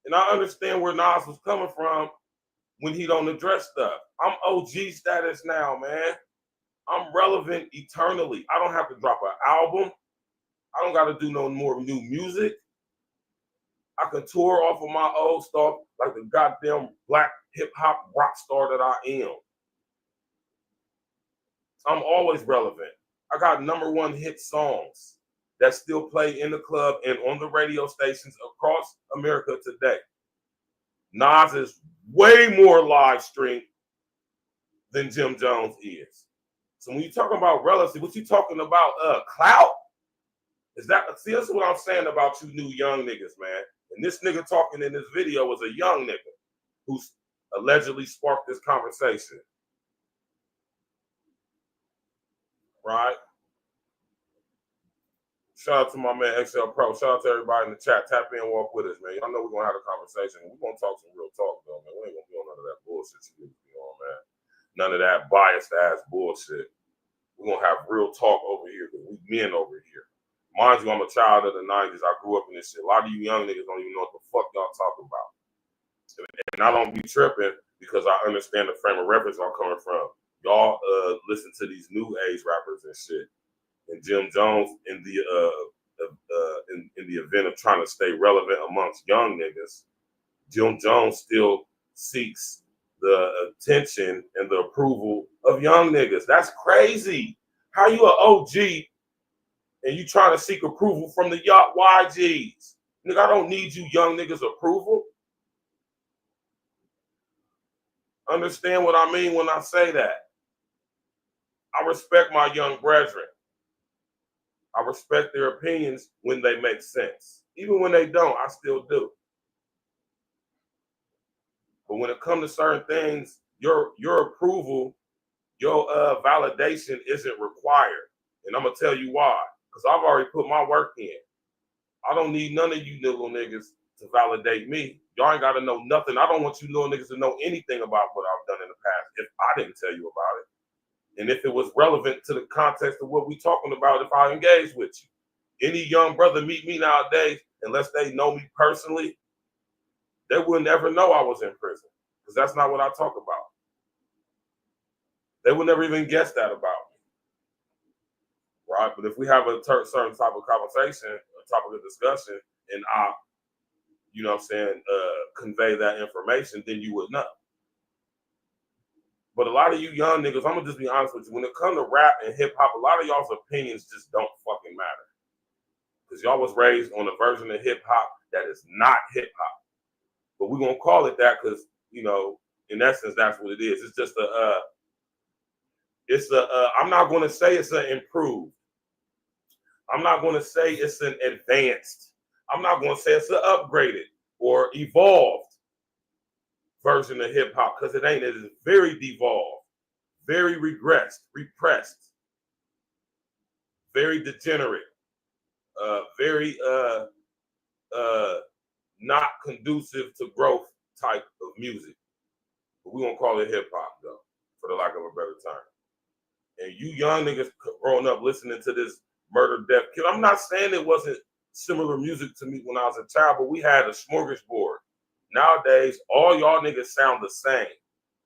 And I understand where Nas was coming from when he don't address stuff. I'm OG status now, man. I'm relevant eternally. I don't have to drop an album. I don't got to do no more new music. I can tour off of my old stuff like the goddamn black hip-hop rock star that I am. I'm always relevant. I got #1 hit songs that still play in the club and on the radio stations across America today. Nas is way more live streamed than Jim Jones is. So when you're talking about relevancy, what you talking about? Clout? Is that? See, that's what I'm saying about you new young niggas, man. And this nigga talking in this video was a young nigga who's allegedly sparked this conversation. Right? Shout out to my man XL Pro. Shout out to everybody in the chat. Tap in, walk with us, man. Y'all know we're going to have a conversation. We're going to talk some real talk, though, man. We ain't going to be on none of that bullshit you need to be on, man. None of that biased-ass bullshit. We're going to have real talk over here because we men over here. Mind you, I'm a child of the 90s. I grew up in this shit. A lot of you young niggas don't even know what the fuck y'all talking about. And I don't be tripping because I understand the frame of reference I'm coming from. Y'all listen to these new age rappers and shit. And Jim Jones, in the event of trying to stay relevant amongst young niggas, Jim Jones still seeks the attention and the approval of young niggas. That's crazy. How you an OG and you trying to seek approval from the YGs? Nigga, I don't need you young niggas' approval. Understand what I mean when I say that. I respect my young brethren. I respect their opinions when they make sense. Even when they don't, I still do. But when it comes to certain things, your approval your validation isn't required. And I'm going to tell you why. Because I've already put my work in. I don't need none of you little niggas to validate me. Y'all ain't got to know nothing. I don't want you little niggas to know anything about what I've done in the past if I didn't tell you about it. And if it was relevant to the context of what we talking about, if I engage with you. Any young brother meet me nowadays, unless they know me personally, they would never know I was in prison. Because that's not what I talk about. They would never even guess that about me. Right? But if we have a certain type of conversation, a topic of discussion, and I, you know what I'm saying, convey that information, then you would know. But a lot of you young niggas, I'm gonna just be honest with you, when it comes to rap and hip hop, a lot of y'all's opinions just don't fucking matter. Because y'all was raised on a version of hip hop that is not hip hop. But we're gonna call it that because, you know, in essence, that's what it is. It's just I'm not gonna say it's an improved. I'm not gonna say it's an advanced. I'm not gonna say it's an upgraded or evolved version of hip hop, because it ain't. It is very devolved, very regressed, repressed, very degenerate, very not conducive to growth type of music. But we're gonna call it hip hop though, for the lack of a better term. And you young niggas growing up listening to this murder, death, kill. I'm not saying it wasn't similar music to me when I was a child, but we had a smorgasbord. Nowadays, all y'all niggas sound the same.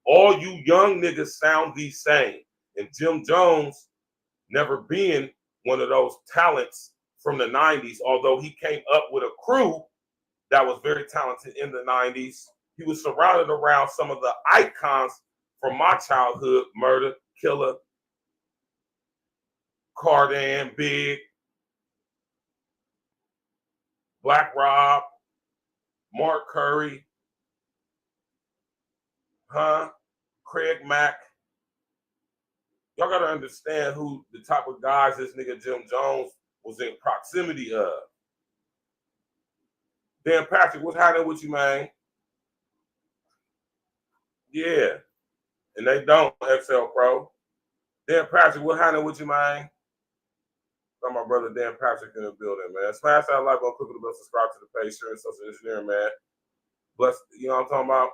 All you young niggas sound the same. And Jim Jones, never being one of those talents from the 90s, although he came up with a crew that was very talented in the 90s, he was surrounded around some of the icons from my childhood: Murder, Killer, Cardan, Big, Black Rob, Mark Curry, Craig Mack. Y'all gotta understand who the type of guys this nigga Jim Jones was in proximity of. Dan Patrick, what's happening with you, man? Yeah. And they don't, XL Pro. Dan Patrick, what's happening with you, man? Got my brother Dan Patrick in the building, man. Smash that like button, click on the bell, subscribe to the page, share and social engineering, man. Bless, you know what I'm talking about?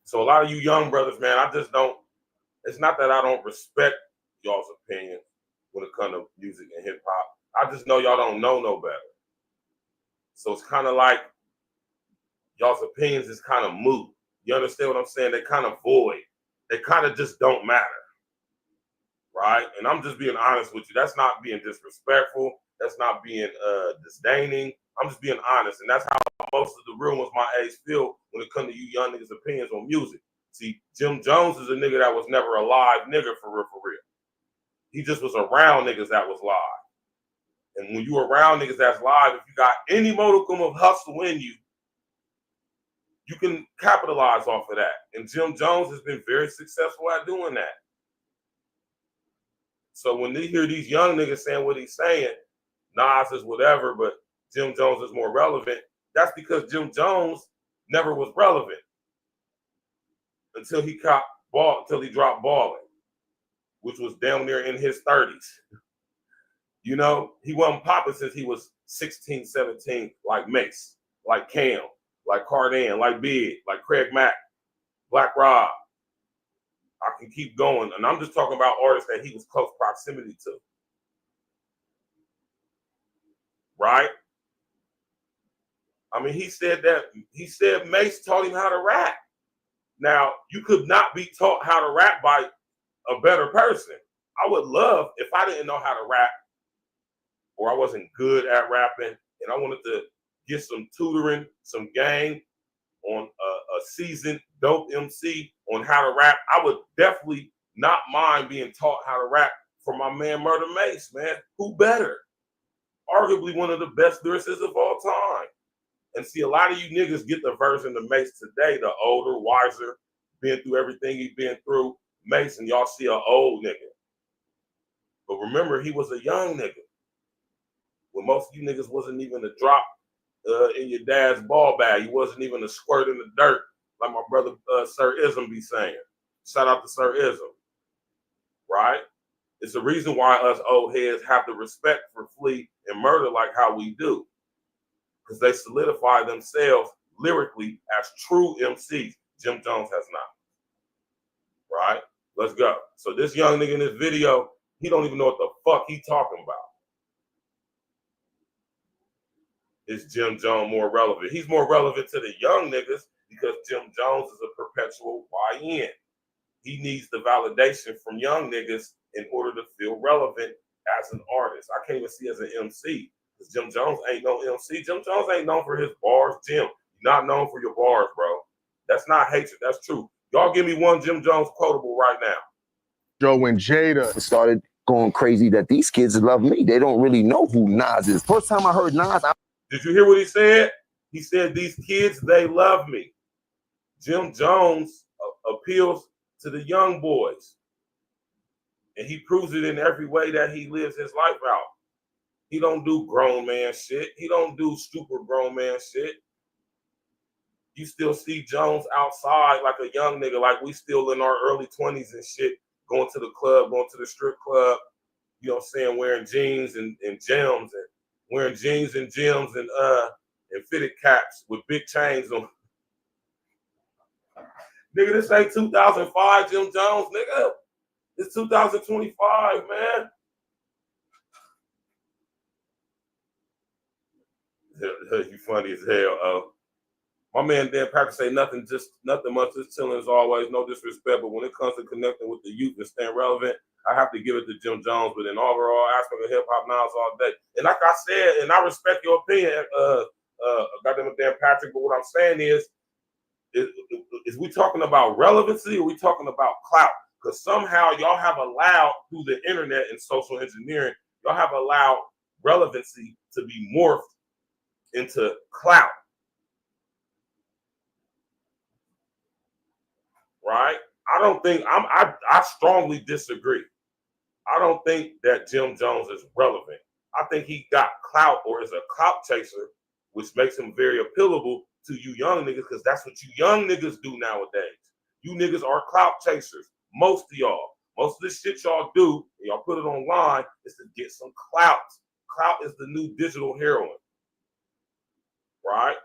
So a lot of you young brothers, man, I just don't, it's not that I don't respect y'all's opinion when it comes to music and hip hop. I just know y'all don't know no better. So it's kind of like y'all's opinions is kind of moot. You understand what I'm saying? They kind of void. They kind of just don't matter. Right? And I'm just being honest with you. That's not being disrespectful. That's not being disdaining. I'm just being honest. And that's how most of the real ones my age feel when it comes to you young niggas' opinions on music. See, Jim Jones is a nigga that was never a live nigga for real, for real. He just was around niggas that was live. And when you around niggas that's live, if you got any modicum of hustle in you, you can capitalize off of that. And Jim Jones has been very successful at doing that. So when they hear these young niggas saying what he's saying, Nas is whatever, but Jim Jones is more relevant, that's because Jim Jones never was relevant until he dropped Ballin', which was down there in his 30s. You know, he wasn't popping since he was 16, 17, like Mace, like Cam, like Cardan, like Big, like Craig Mack, Black Rob. I can keep going. And I'm just talking about artists that he was close proximity to. Right? I mean, he said Mace taught him how to rap. Now, you could not be taught how to rap by a better person. I would love if I didn't know how to rap, or I wasn't good at rapping, and I wanted to get some tutoring, some game on a seasoned dope MC on how to rap. I would definitely not mind being taught how to rap from my man Murder Mace, man. Who better? Arguably one of the best lyricists of all time. And see, a lot of you niggas get the version of Mace today, the older, wiser, been through everything he's been through, Mace, and y'all see an old nigga. But remember, he was a young nigga. When most of you niggas wasn't even a drop in your dad's ball bag. You wasn't even a squirt in the dirt like my brother Sir Ism be saying. Shout out to Sir Ism, right? It's the reason why us old heads have the respect for Flea and Murder like how we do, because they solidify themselves lyrically as true MCs. Jim Jones has not, right? Let's go. So this young nigga in this video, he don't even know what the fuck he talking about. Is Jim Jones more relevant? He's more relevant to the young niggas because Jim Jones is a perpetual YN. He needs the validation from young niggas in order to feel relevant as an artist. I can't even see as an MC because Jim Jones ain't no MC. Jim Jones ain't known for his bars. Jim, you're not known for your bars, bro. That's not hatred. That's true. Y'all give me one Jim Jones quotable right now. Joe and Jada started going crazy that these kids love me. They don't really know who Nas is. First time I heard Nas, did you hear what he said? He said, these kids, they love me. Jim Jones appeals to the young boys. And he proves it in every way that he lives his life out. He don't do grown man shit. He don't do stupid grown man shit. You still see Jones outside like a young nigga, like we still in our early 20s and shit, going to the club, going to the strip club, you know what I'm saying, wearing jeans and gems and wearing jeans and gems and fitted caps with big chains on. Nigga, this ain't 2005 Jim Jones, nigga. It's 2025, man. You funny as hell. My man Dan Patrick say nothing much, just chilling as always, no disrespect. But when it comes to connecting with the youth and staying relevant, I have to give it to Jim Jones. But in overall aspect of hip hop now, it's all day. And like I said, and I respect your opinion, goddamn Dan Patrick. But what I'm saying is we talking about relevancy or we talking about clout? Because somehow y'all have allowed, through the internet and social engineering, y'all have allowed relevancy to be morphed into clout. Right? I don't think, I strongly disagree. I don't think that Jim Jones is relevant. I think he got clout or is a clout chaser, which makes him very appealable to you young niggas, because that's what you young niggas do nowadays. You niggas are clout chasers. Most of y'all. Most of the shit y'all do, and y'all put it online, is to get some clout. Clout is the new digital heroin. Right?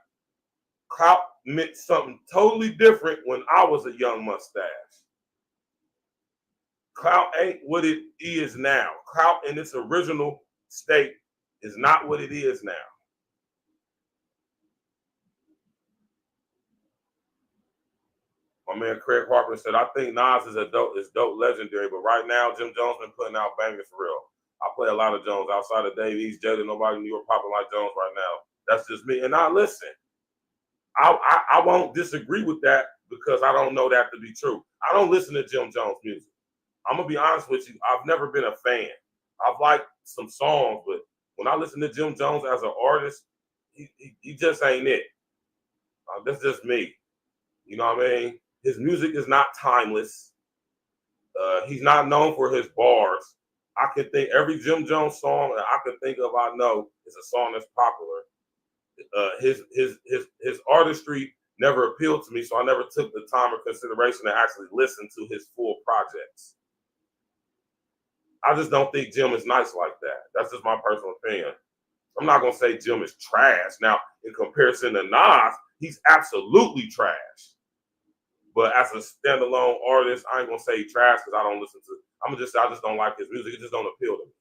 Clout meant something totally different when I was a young mustache. Clout ain't what it is now. Clout in its original state is not what it is now. My man Craig Harper said, I think Nas is dope legendary, but right now Jim Jones been putting out bangers for real. I play a lot of Jones outside of Dave East, Jada, nobody in New York popping like Jones right now. That's just me. And now listen, I won't disagree with that because I don't know that to be true. I don't listen to Jim Jones music. I'm gonna be honest with you. I've never been a fan. I've liked some songs, but when I listen to Jim Jones as an artist, he just ain't it. That's just me. You know what I mean? His music is not timeless. He's not known for his bars. I can think every Jim Jones song that I can think of, I know is a song that's popular. His artistry never appealed to me, so I never took the time or consideration to actually listen to his full projects. I just don't think Jim is nice like that. That's just my personal opinion. I'm not gonna say Jim is trash. Now, in comparison to Nas, he's absolutely trash. But as a standalone artist, I ain't gonna say trash because I don't listen to. I just don't like his music. It just don't appeal to me.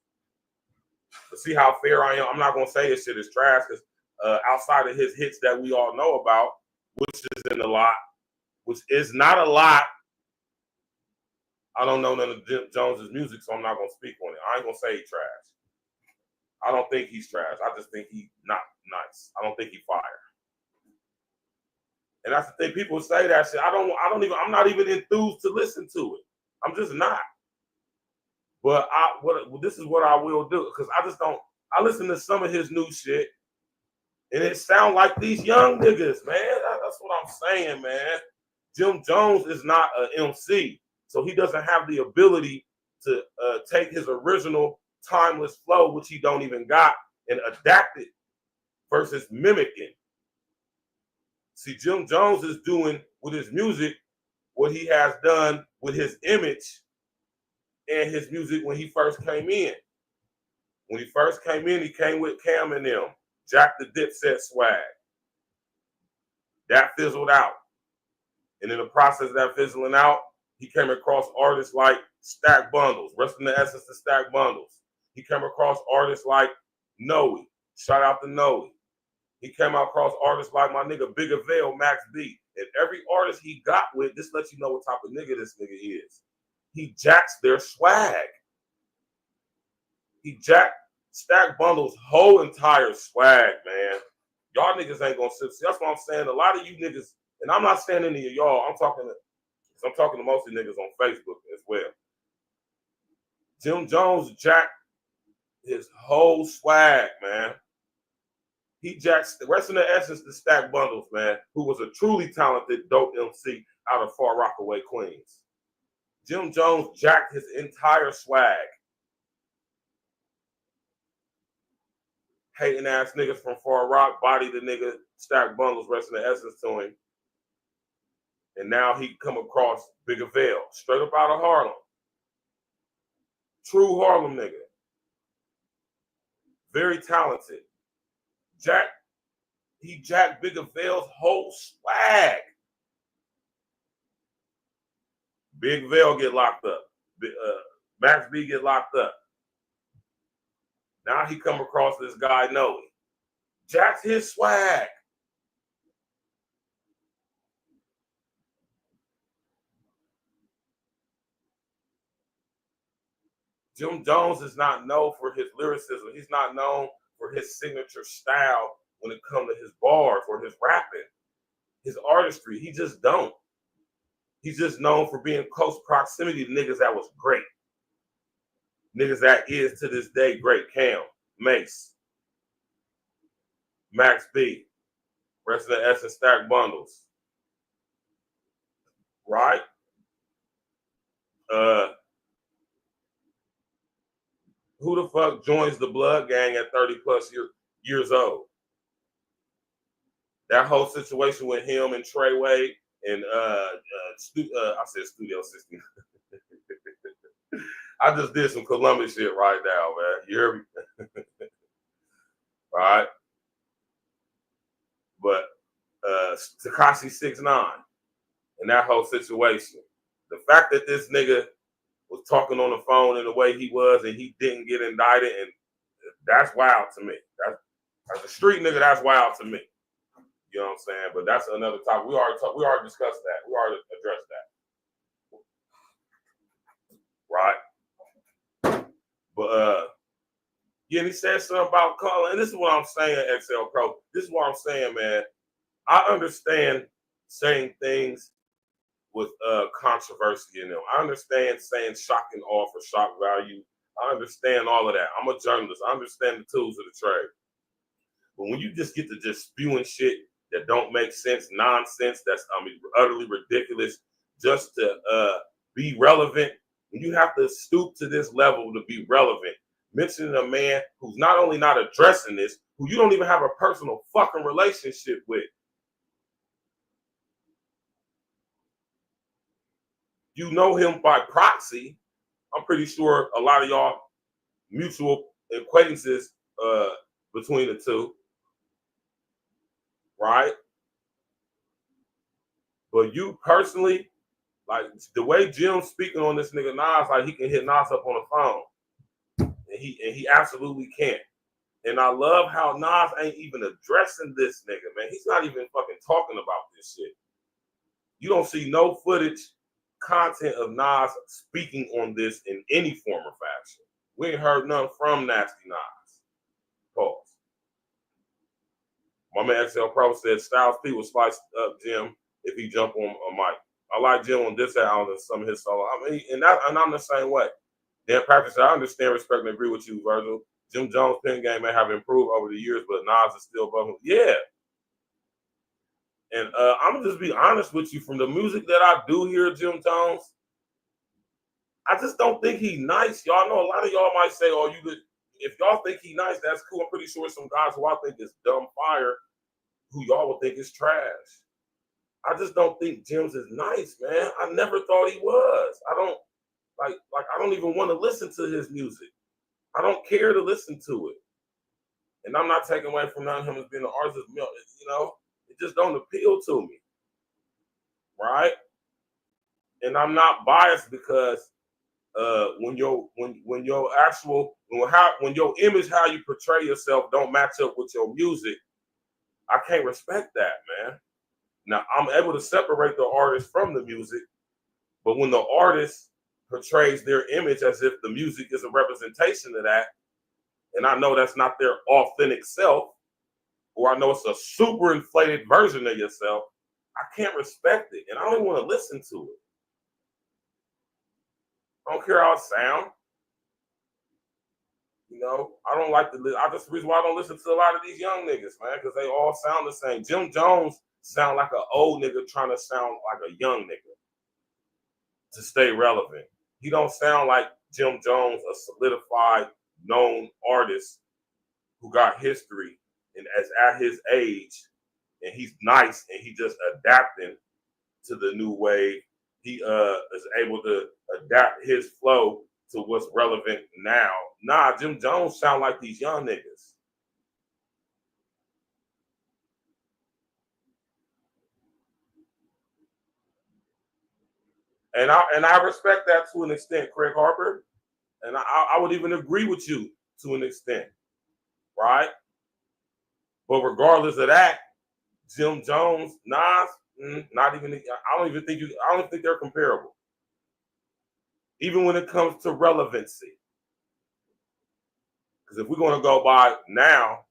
To see how fair I am, I'm not gonna say his shit is trash because outside of his hits that we all know about, which isn't a lot, which is not a lot, I don't know none of Jim Jones's music, so I'm not gonna speak on it. I ain't gonna say he's trash. I don't think he's trash. I just think he's not nice. I don't think he's fire. And that's the thing. People say that shit. I'm not even enthused to listen to it. I'm just not. But this is what I will do, because I listen to some of his new shit, and it sounds like these young niggas, man. That's what I'm saying, man. Jim Jones is not an MC, so he doesn't have the ability to take his original timeless flow, which he don't even got, and adapt it versus mimicking. See, Jim Jones is doing with his music what he has done with his image and his music when he first came in. When he first came in, he came with Cam and them, Jack the Dipset swag. That fizzled out. And in the process of that fizzling out, he came across artists like Stack Bundles, rest in the essence to Stack Bundles. He came across artists like Noe. Shout out to Noe. He came across artists like my nigga Big Avail, Max B. And every artist he got with, this lets you know what type of nigga this nigga is. He jacks their swag. He jacked Stack Bundles' whole entire swag, man. Y'all niggas ain't gonna sit. See, that's what I'm saying. A lot of you niggas, and I'm not saying any of y'all, I'm talking to mostly niggas on Facebook as well. Jim Jones jacked his whole swag, man. He jacked the rest of the essence to Stack Bundles, man, who was a truly talented dope MC out of Far Rockaway, Queens. Jim Jones jacked his entire swag. Hating ass niggas from Far Rock body the nigga Stack Bundles, rest of the essence to him. And now he come across Big Avail, straight up out of Harlem. True Harlem nigga. Very talented. He jacked Big Avail's whole swag. Big Avail get locked up. Max B get locked up. Now he come across this guy Noe. Jacks his swag. Jim Jones is not known for his lyricism. He's not known for his signature style when it comes to his bars or his rapping, his artistry. He just don't. He's just known for being close proximity to niggas that was great. Niggas that is to this day great. Cam, Mace, Max B, rest of the Essence Stack Bundles. Right? Who the fuck joins the Blood Gang at 30 plus years old? That whole situation with him and Treyway and I said Studio 60. I just did some Columbus shit right now, man. You hear me? Right? But Tekashi 6ix9ine and that whole situation. The fact that this nigga was talking on the phone in the way he was and he didn't get indicted, and that's wild to me. As a street nigga, that's wild to me. You know what I'm saying? But that's another topic. We already discussed that. We already addressed that. Right? But yeah, he said something about color. And this is what I'm saying, XL Pro. This is what I'm saying, man. I understand saying things with controversy in them. I understand saying shock and awe for shock value. I understand all of that. I'm a journalist. I understand the tools of the trade. But when you just get to just spewing shit that don't make sense, nonsense, that's utterly ridiculous, just to be relevant, when you have to stoop to this level to be relevant, mentioning a man who's not only not addressing this, who you don't even have a personal fucking relationship with. You know him by proxy. I'm pretty sure a lot of y'all mutual acquaintances between the two. Right? But you personally, like the way Jim's speaking on this nigga Nas, like he can hit Nas up on the phone. And he absolutely can't. And I love how Nas ain't even addressing this nigga, man. He's not even fucking talking about this shit. You don't see no footage, content of Nas speaking on this in any form or fashion. We ain't heard none from Nasty Nas. Pause. My man XL Pro said Styles P will slice up Jim if he jump on a mic. I like Jim on this album and some of his solo. I mean, and I'm the same way. Dan Patrick said, I understand, respect, and agree with you, Virgil. Jim Jones' pen game may have improved over the years, but Nas is still above him. Yeah. And I'm going to just be honest with you. From the music that I do hear, Jim Jones, I just don't think he nice. Y'all know a lot of y'all might say, oh, you could. If y'all think he nice, that's cool. I'm pretty sure some guys who I think is dumb fire, who y'all would think is trash. I just don't think Jim's is nice, man. I never thought he was. I don't like I don't even want to listen to his music. I don't care to listen to it. And I'm not taking away from him as being an artist, you know, it just don't appeal to me. Right? And I'm not biased because when your image, how you portray yourself don't match up with your music, I can't respect that, man. Now I'm able to separate the artist from the music, but when the artist portrays their image as if the music is a representation of that, and I know that's not their authentic self, or I know it's a super inflated version of yourself, I can't respect it, and I don't even want to listen to it. I don't care how it sounds. You know, I don't like to. That's the reason why I don't listen to a lot of these young niggas, man, because they all sound the same. Jim Jones sound like an old nigga trying to sound like a young nigga to stay relevant. He don't sound like Jim Jones, a solidified, known artist who got history and as at his age, and he's nice and he just adapting to the new wave. He is able to adapt his flow to what's relevant now. Nah, Jim Jones sound like these young niggas. And I respect that to an extent, Craig Harper. And I would even agree with you to an extent, right? But regardless of that, Jim Jones, Nas, not even. I don't even think they're comparable. Even when it comes to relevancy. Because if we're going to go by now,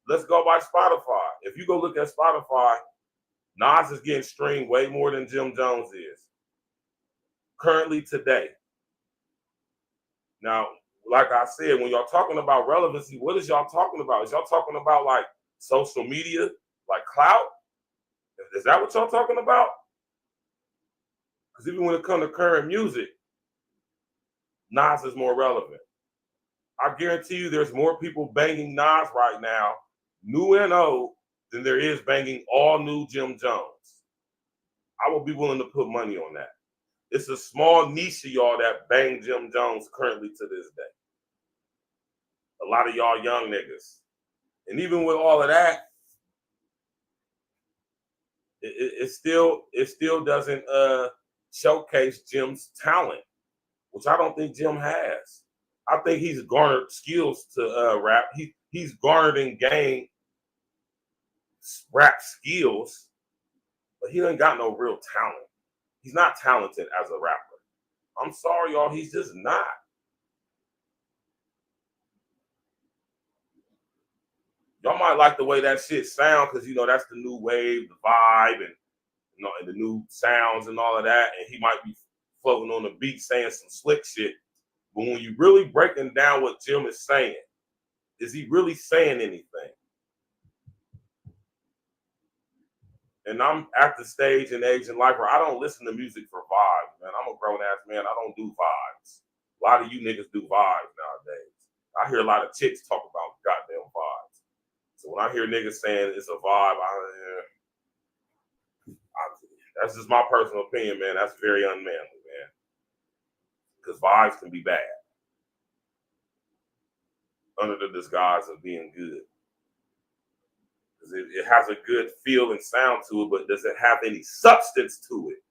let's go by Spotify. If you go look at Spotify, Nas is getting streamed way more than Jim Jones is. Currently today. Now, like I said, when y'all talking about relevancy, what is y'all talking about? Is y'all talking about like social media, like clout? Is that what y'all talking about? Because even when it comes to current music, Nas is more relevant. I guarantee you there's more people banging Nas right now, new and old, than there is banging all new Jim Jones. I will be willing to put money on that. It's a small niche of y'all that bang Jim Jones currently to this day. A lot of y'all young niggas. And even with all of that, it still doesn't showcase Jim's talent, which I don't think Jim has. I think he's garnered skills to rap. He's garnered and gained rap skills, but he ain't got no real talent. He's not talented as a rapper. I'm sorry, y'all. He's just not. Y'all might like the way that shit sound because, you know, that's the new wave, the vibe, and, you know, and the new sounds and all of that. And he might be floating on the beat saying some slick shit. But when you really breaking down what Jim is saying, is he really saying anything? And I'm at the stage and age in life where I don't listen to music for vibes, man. I'm a grown-ass man. I don't do vibes. A lot of you niggas do vibes nowadays. I hear a lot of chicks talk about goddamn vibes. So when I hear niggas saying it's a vibe, that's just my personal opinion, man. That's very unmanly, man. Because vibes can be bad under the disguise of being good. It has a good feel and sound to it, but does it have any substance to it?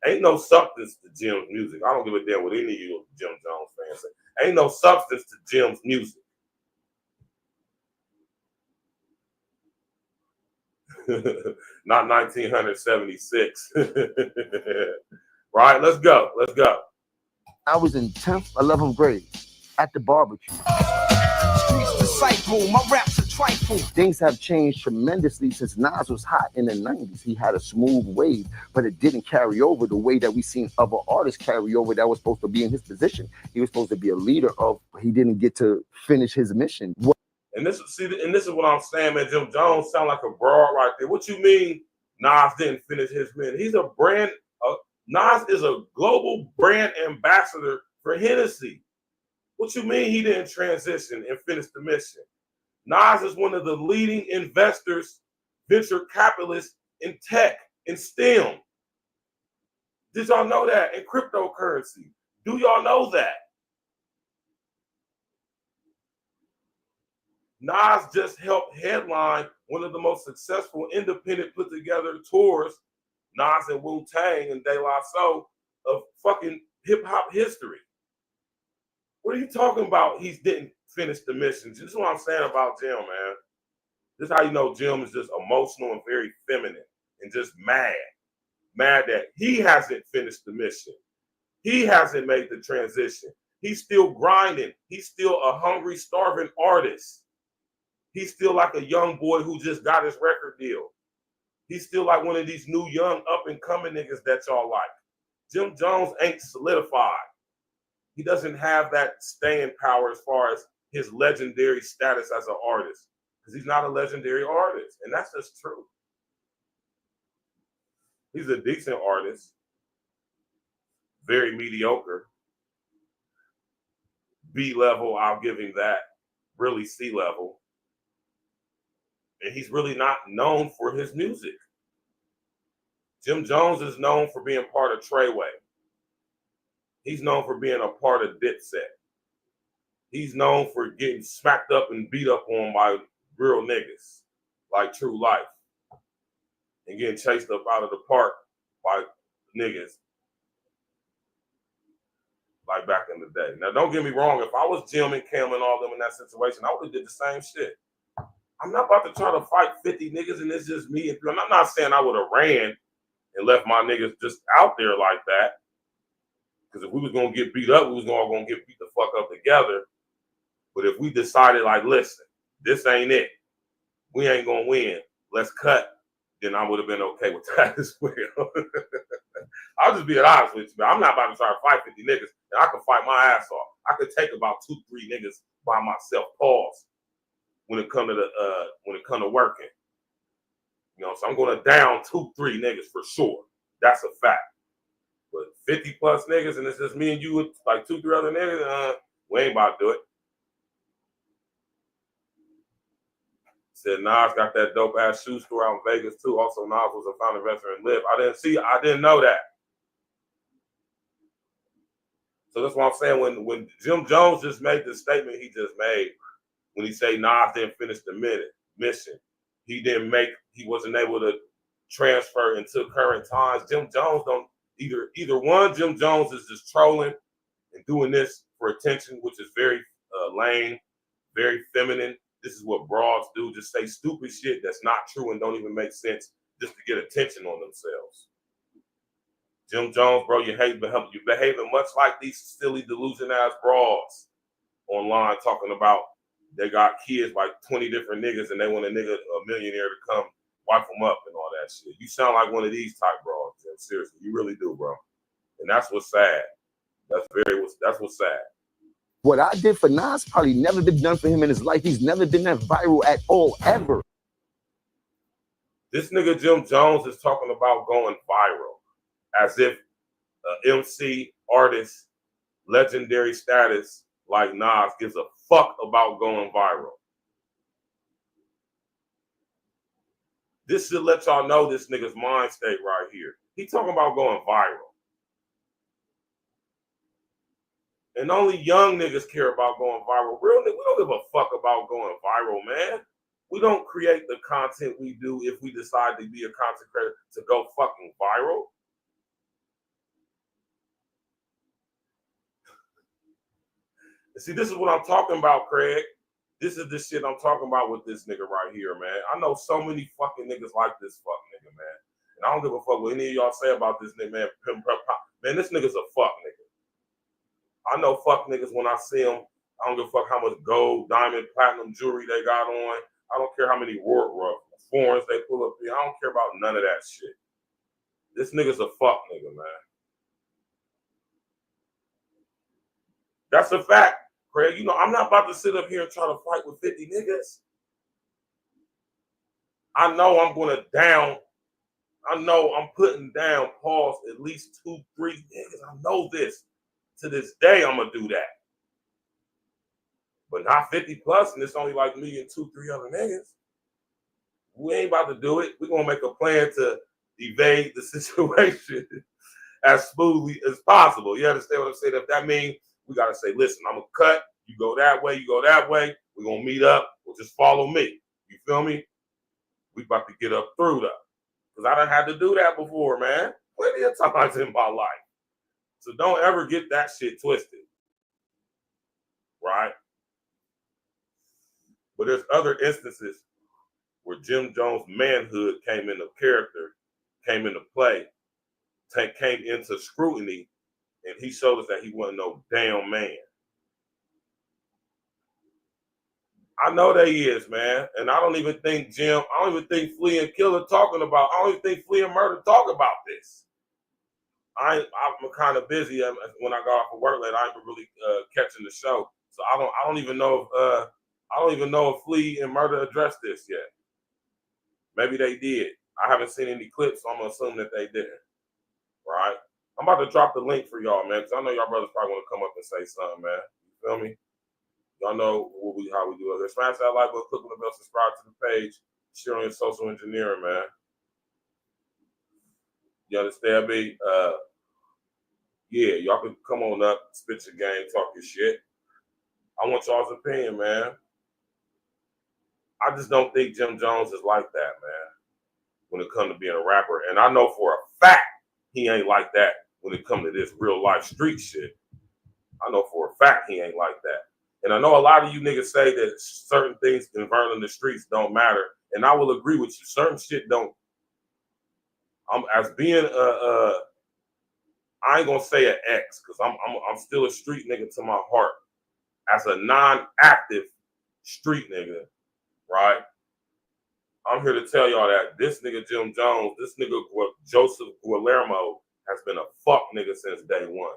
Ain't no substance to Jim's music. I don't give a damn what any of you Jim Jones fans say. Ain't no substance to Jim's music. Not 1976. Right, let's go. Let's go. I was in 10th, 11th grade at the barbecue. Disciple, my raps are trifle. Things have changed tremendously since Nas was hot in the 90s. He had a smooth wave, but it didn't carry over the way that we seen other artists carry over that was supposed to be in his position. He was supposed to be a leader he didn't get to finish his mission. And this is what I'm saying, man. Jim Jones sound like a broad right there. What you mean Nas didn't finish his mission? He's a brand, Nas is a global brand ambassador for Hennessy. What you mean he didn't transition and finish the mission? Nas is one of the leading investors, venture capitalists in tech. in STEM. Did y'all know that? In cryptocurrency. Do y'all know that? Nas just helped headline one of the most successful independent put together tours, Nas and Wu-Tang and De La Soul, of fucking hip hop history. What are you talking about? He didn't finish the mission. This is what I'm saying about Jim, man. This is how you know Jim is just emotional and very feminine and just mad. Mad that he hasn't finished the mission. He hasn't made the transition. He's still grinding. He's still a hungry, starving artist. He's still like a young boy who just got his record deal. He's still like one of these new young up-and-coming niggas that y'all like. Jim Jones ain't solidified. He doesn't have that staying power as far as his legendary status as an artist, because he's not a legendary artist, and that's just true. He's a decent artist, very mediocre. B level, I'll give him that. Really C level. And he's really not known for his music. Jim Jones is known for being part of Treyway. He's known for being a part of Dipset. He's known for getting smacked up and beat up on by real niggas, like True Life, and getting chased up out of the park by niggas, like back in the day. Now, don't get me wrong. If I was Jim and Cam and all them in that situation, I would have did the same shit. I'm not about to try to fight 50 niggas and it's just me. I'm not saying I would have ran and left my niggas just out there like that. Because if we was going to get beat up, we was all going to get beat the fuck up together. But if we decided, like, listen, this ain't it. We ain't going to win. Let's cut. Then I would have been okay with that as well. I'll just be honest with you, man. I'm not about to try to fight 50 niggas. And I can fight my ass off. I could take about 2-3 niggas by myself. Pause. When it come to working. You know, so I'm going to down 2-3 niggas for sure. That's a fact. But 50 plus niggas, and it's just me and you with like 2-3 other niggas, we ain't about to do it. Said Nas got that dope ass shoe store out in Vegas too. Also, Nas was a founding investor in Live. I didn't know that. So that's what I'm saying. When Jim Jones just made the statement he just made, when he say Nas didn't finish the mission, he wasn't able to transfer into current times. Jim Jones don't either one. Jim Jones is just trolling and doing this for attention, which is very lame, very feminine. This is what broads do, just say stupid shit that's not true and don't even make sense just to get attention on themselves. Jim Jones, bro, you're behaving much like these silly delusion-ass broads online talking about they got kids like 20 different niggas and they want a millionaire to come wipe them up and all that shit. You sound like one of these type broads, Jim. Seriously, you really do, bro. And that's what's sad. That's what's sad. What I did for Nas probably never been done for him in his life. He's never been that viral at all, ever. This nigga Jim Jones is talking about going viral as if MC, artist, legendary status like Nas gives a fuck about going viral. This should let y'all know this nigga's mind state right here. He talking about going viral. And only young niggas care about going viral. Real niggas, we don't give a fuck about going viral, man. We don't create the content we do if we decide to be a content creator to go fucking viral. See, this is what I'm talking about, Craig. This is the shit I'm talking about with this nigga right here, man. I know so many fucking niggas like this fuck nigga, man. And I don't give a fuck what any of y'all say about this nigga, man. Man, this nigga's a fuck nigga. I know fuck niggas when I see them. I don't give a fuck how much gold, diamond, platinum jewelry they got on. I don't care how many foreigns they pull up here. I don't care about none of that shit. This nigga's a fuck nigga, man. That's a fact, Craig. You know, I'm not about to sit up here and try to fight with 50 niggas. I know I'm going to down. I know I'm putting down, pause, at least 2-3 niggas. I know this. To this day, I'm going to do that. But not 50 plus, and it's only like me and 2-3 other niggas. We ain't about to do it. We're going to make a plan to evade the situation as smoothly as possible. You understand what I'm saying? If that means we got to say, listen, I'm going to cut. You go that way. You go that way. We're going to meet up. Well, just follow me. You feel me? We about to get up through that. Because I done had to do that before, man. Plenty of times in my life. So don't ever get that shit twisted. Right? But there's other instances where Jim Jones' manhood came into character, came into play, came into scrutiny, and he showed us that he wasn't no damn man. I know that he is, man. And I don't even think I don't even think Flea and Killer talking about, I don't even think Flea and Murder talk about this. I'm kind of busy when I got off of work late. I ain't really catching the show. So I don't even know if Flea and Murder addressed this yet. Maybe they did. I haven't seen any clips, so I'm gonna assume that they didn't. Right? I'm about to drop the link for y'all, man, because I know y'all brothers probably want to come up and say something, man. You feel me? Y'all know how we do it. Smash that like button, click on the bell, subscribe to the page, share on your social engineering, man. You understand me? Yeah, y'all can come on up, spit your game, talk your shit. I want y'all's opinion, man. I just don't think Jim Jones is like that, man, when it comes to being a rapper. And I know for a fact he ain't like that when it comes to this real life street shit. I know for a fact he ain't like that. And I know a lot of you niggas say that certain things in the streets don't matter. And I will agree with you. Certain shit don't. As being I ain't gonna say an ex, because I'm still a street nigga to my heart. As a non-active street nigga, right? I'm here to tell y'all that this nigga Jim Jones, this nigga Joseph Guillermo has been a fuck nigga since day one.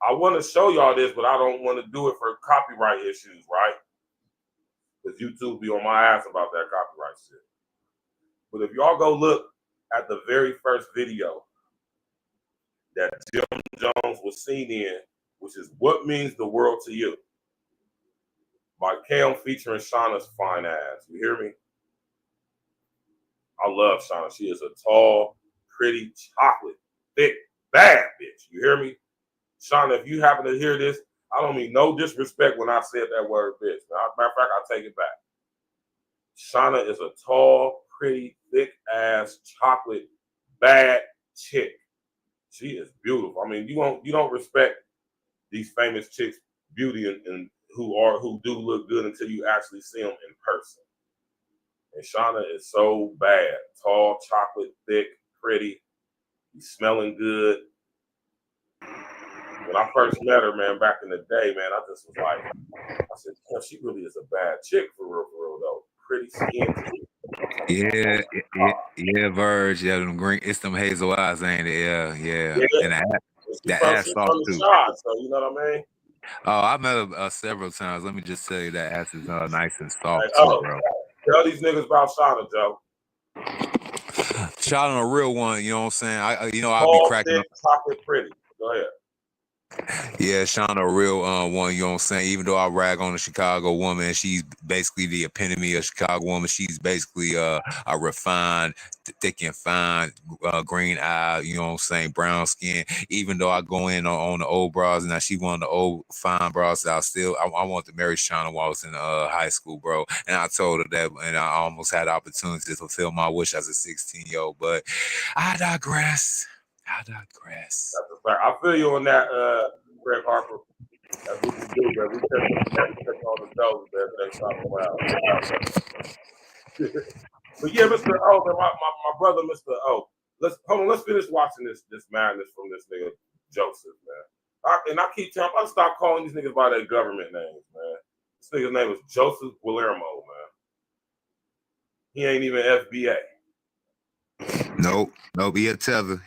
I want to show y'all this, but I don't want to do it for copyright issues, right? Because YouTube be on my ass about that copyright shit. But if y'all go look at the very first video that Jim Jones was seen in, which is What Means the World to You, by Cam featuring Shauna's fine ass. You hear me? I love Shauna. She is a tall, pretty, chocolate, thick, bad bitch. You hear me? Shauna, if you happen to hear this, I don't mean no disrespect when I said that word bitch. Matter of fact, I'll take it back. Shauna is a tall, pretty, thick ass, chocolate, bad chick. She is beautiful. I mean, you don't respect these famous chicks' beauty and who do look good until you actually see them in person. And Shauna is so bad. Tall, chocolate, thick, pretty, smelling good. When I first met her, man, back in the day, man, I just was like, I said, yeah, she really is a bad chick for real though. Pretty skin. Yeah, Verge. Yeah, them green. It's them hazel eyes, ain't it? Yeah. And that ass soft too. So you know what I mean? Oh, I met her several times. Let me just tell you that ass is nice and soft too, bro. Tell these niggas about Shauna, Joe. Shauna, a real one. You know what I'm saying? I'll be cracking up. Chocolate pretty. Go ahead. Yeah, Shauna, a real one, you know what I'm saying? Even though I rag on a Chicago woman, she's basically the epitome of Chicago woman. She's basically a refined, thick and fine, green eye, you know what I'm saying, brown skin. Even though I go in on the old bras, now she one of the old fine bras that I want to marry Shauna while I was in high school, bro. And I told her that, and I almost had the opportunity to fulfill my wish as a 16-year-old, but I digress. That's a fact. I feel you on that, Greg Harper. That's what we do, man. We check all the doors, man. They talk about. But yeah, Mr. O, man, my brother, Mr. O. Let's finish watching this madness from this nigga Joseph, man. I keep telling, I'm stop calling these niggas by their government names, man. This nigga's name is Joseph Guillermo, man. He ain't even FBA. Nope, he a tether.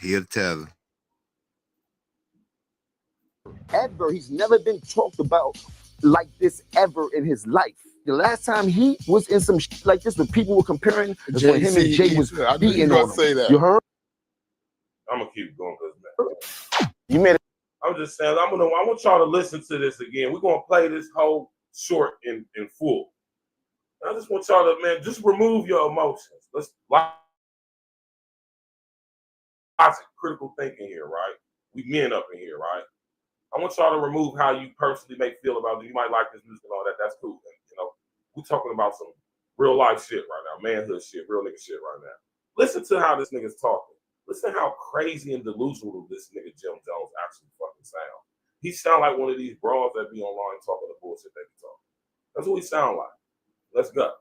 Ever. He's never been talked about like this ever in his life. The last time he was in some like this, when people were comparing, is when him and Jay was beating on him. You heard? I'm gonna keep going, man. You made it. I'm just saying, I want y'all to listen to this again. We're gonna play this whole short in full. I just want y'all to, man, just remove your emotions. Let's logic, critical thinking here, right? We men up in here, right? I want y'all to remove how you personally may feel about it. You might like this music and all that. That's cool. And, you know, we're talking about some real life shit right now, manhood shit, real nigga shit right now. Listen to how this nigga's talking. Listen how crazy and delusional this nigga Jim Jones actually fucking sound. He sound like one of these broads that be online talking the bullshit they be talking. That's what he sound like. Let's go.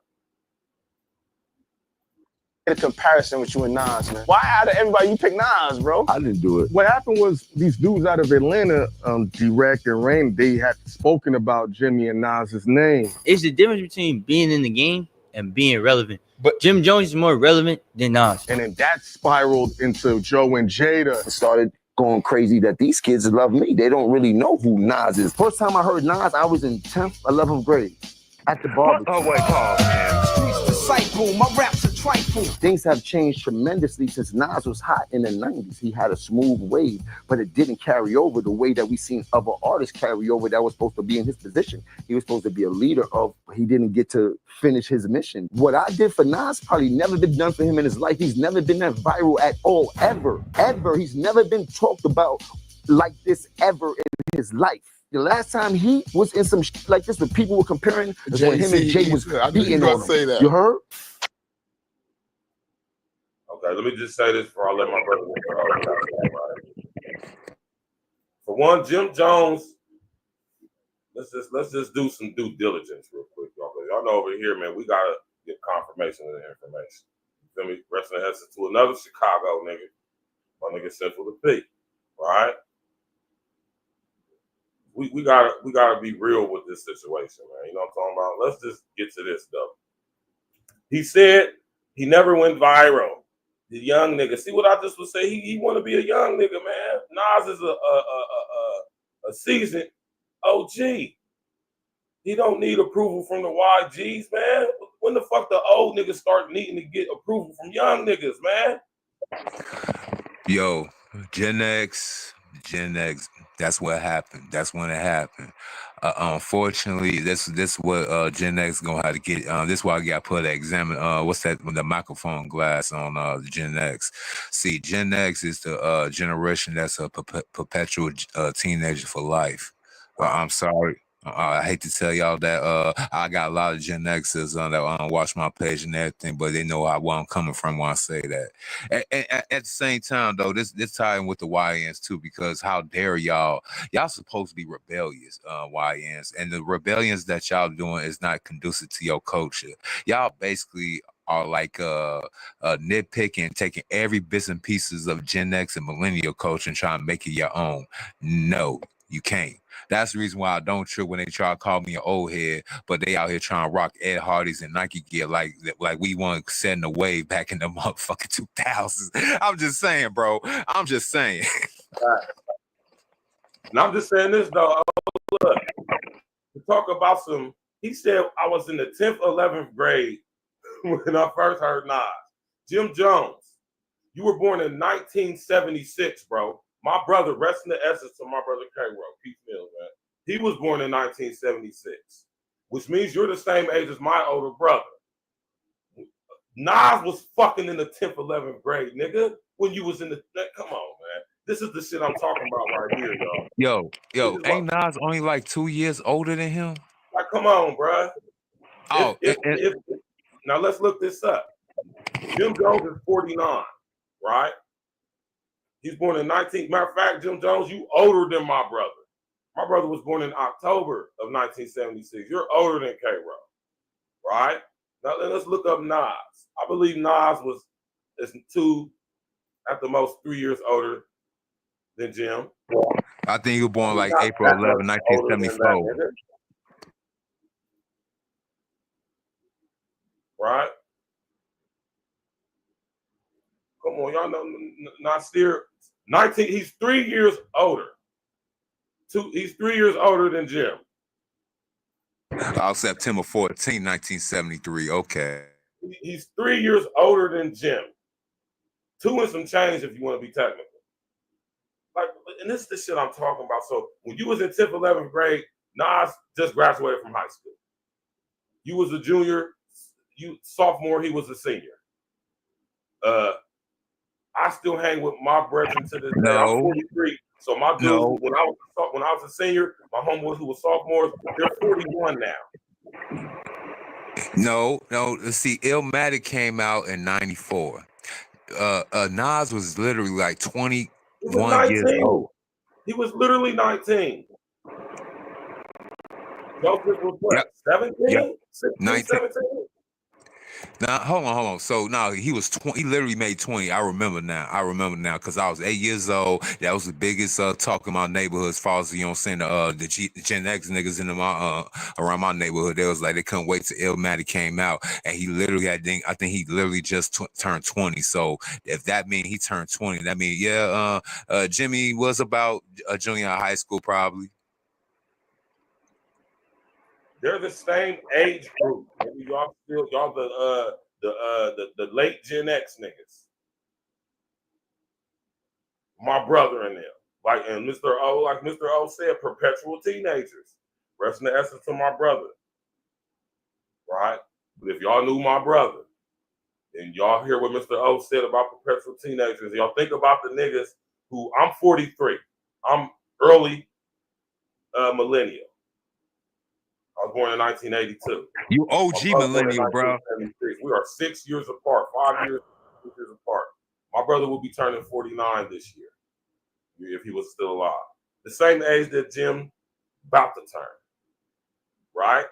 A comparison with you and Nas, man. Why out of everybody you pick Nas, bro? I didn't do it. What happened was these dudes out of Atlanta, D-Rec and Rain, they had spoken about Jimmy and Nas's name. It's the difference between being in the game and being relevant. But Jim Jones is more relevant than Nas. And then that spiraled into Joe and Jada. It started going crazy that these kids love me. They don't really know who Nas is. First time I heard Nas, I was in 10th, 11th grade at the barbecue. Oh, wait, pause, man. Disciple, my raps are trifle. Things have changed tremendously since Nas was hot in the 90s. He had a smooth wave, but it didn't carry over the way that we seen other artists carry over that was supposed to be in his position. He was supposed to be a leader of, he didn't get to finish his mission. What I did for Nas probably never been done for him in his life. He's never been that viral at all, ever. He's never been talked about like this ever in his life. The last time he was in some like this, when people were comparing, is when him and Jay was beating on him. You heard? Okay, let me just say this before I let my brother. For one, Jim Jones, let's just do some due diligence real quick, y'all. Y'all know over here, man, we gotta get confirmation of the information. You feel me? Wrestling heads to another Chicago nigga, my nigga Central to P, right? We gotta be real with this situation, man. You know what I'm talking about? Let's just get to this though. He said he never went viral. The young nigga. See what I just was saying? He want to be a young nigga, man. Nas is a seasoned OG. He don't need approval from the YGs, man. When the fuck the old niggas start needing to get approval from young niggas, man? Yo, Gen X, that's what happened. That's when it happened. Unfortunately, this what Gen X gonna have to get. This is why I got to put examine. What's that? The microphone glass on the Gen X. See, Gen X is the generation that's a perpetual teenager for life. I'm sorry. I hate to tell y'all that I got a lot of Gen Xers that watch my page and everything, but they know where I'm coming from when I say that. At the same time, though, this tying with the YNs too, because how dare y'all supposed to be rebellious, YNs, and the rebellions that y'all doing is not conducive to your culture. Y'all basically are like nitpicking, taking every bits and pieces of Gen X and millennial culture and trying to make it your own. No, you can't. That's the reason why I don't trip when they try to call me an old head, but they out here trying to rock Ed Hardy's and Nike gear like we want setting the wave back in the motherfucking 2000s. I'm just saying, bro. I'm just saying. And I'm just saying this though. Look, to talk about some. He said I was in the 10th, 11th grade when I first heard Nas. Jim Jones, you were born in 1976, bro. My brother, rest in the essence of my brother K-Row, Keith Mills, man. He was born in 1976, which means you're the same age as my older brother. Nas was fucking in the 10th, 11th grade, nigga, when you was in the, come on, man. This is the shit I'm talking about right here, y'all. Yo, ain't Nas only like 2 years older than him? Like, come on, bro. Oh, now let's look this up. Jim Jones is 49, right? He's born in 19. Matter of fact, Jim Jones, you older than my brother. My brother was born in October of 1976. You're older than K-Row, right? Now let's look up Nas. I believe Nas is 2, at the most 3 years older than Jim. I think he was born like April 11, 1974. Right? Come on, y'all know Nasir. 19. He's 3 years older. He's 3 years older than Jim. September 14, 1973. Okay. He's 3 years older than Jim. 2 and some change if you want to be technical. Like, and this is the shit I'm talking about. So when you was in 10th, 11th grade, Nas just graduated from high school. You was a junior, you sophomore, he was a senior. I still hang with my brethren to this day. I'm 43, so my dude, when I was a senior, my homeboys who were sophomores, they're 41 now. No. See, Illmatic came out in '94. Nas was literally like 21 years old. He was literally 19. Joseph was what? 17? 16, 17? Now, hold on. So now he was 20. He literally made 20. I remember now because I was 8 years old. That was the biggest talk in my neighborhood as far as, you know what I'm saying, the Gen X niggas in my around my neighborhood. They was like, they couldn't wait till Illmatic came out. And he literally, I think he literally just turned 20. So if that means he turned 20, that means, Jimmy was about a junior high school probably. They're the same age group. Y'all the late Gen X niggas. My brother and them. And Mr. O said, perpetual teenagers. Rest in the essence of my brother. Right? But if y'all knew my brother, and y'all hear what Mr. O said about perpetual teenagers, y'all think about the niggas who, I'm 43. I'm early millennial. I was born in 1982. You OG millennial, bro. We are 6 years apart, 5 years apart. My brother will be turning 49 this year, if he was still alive. The same age that Jim about to turn, right?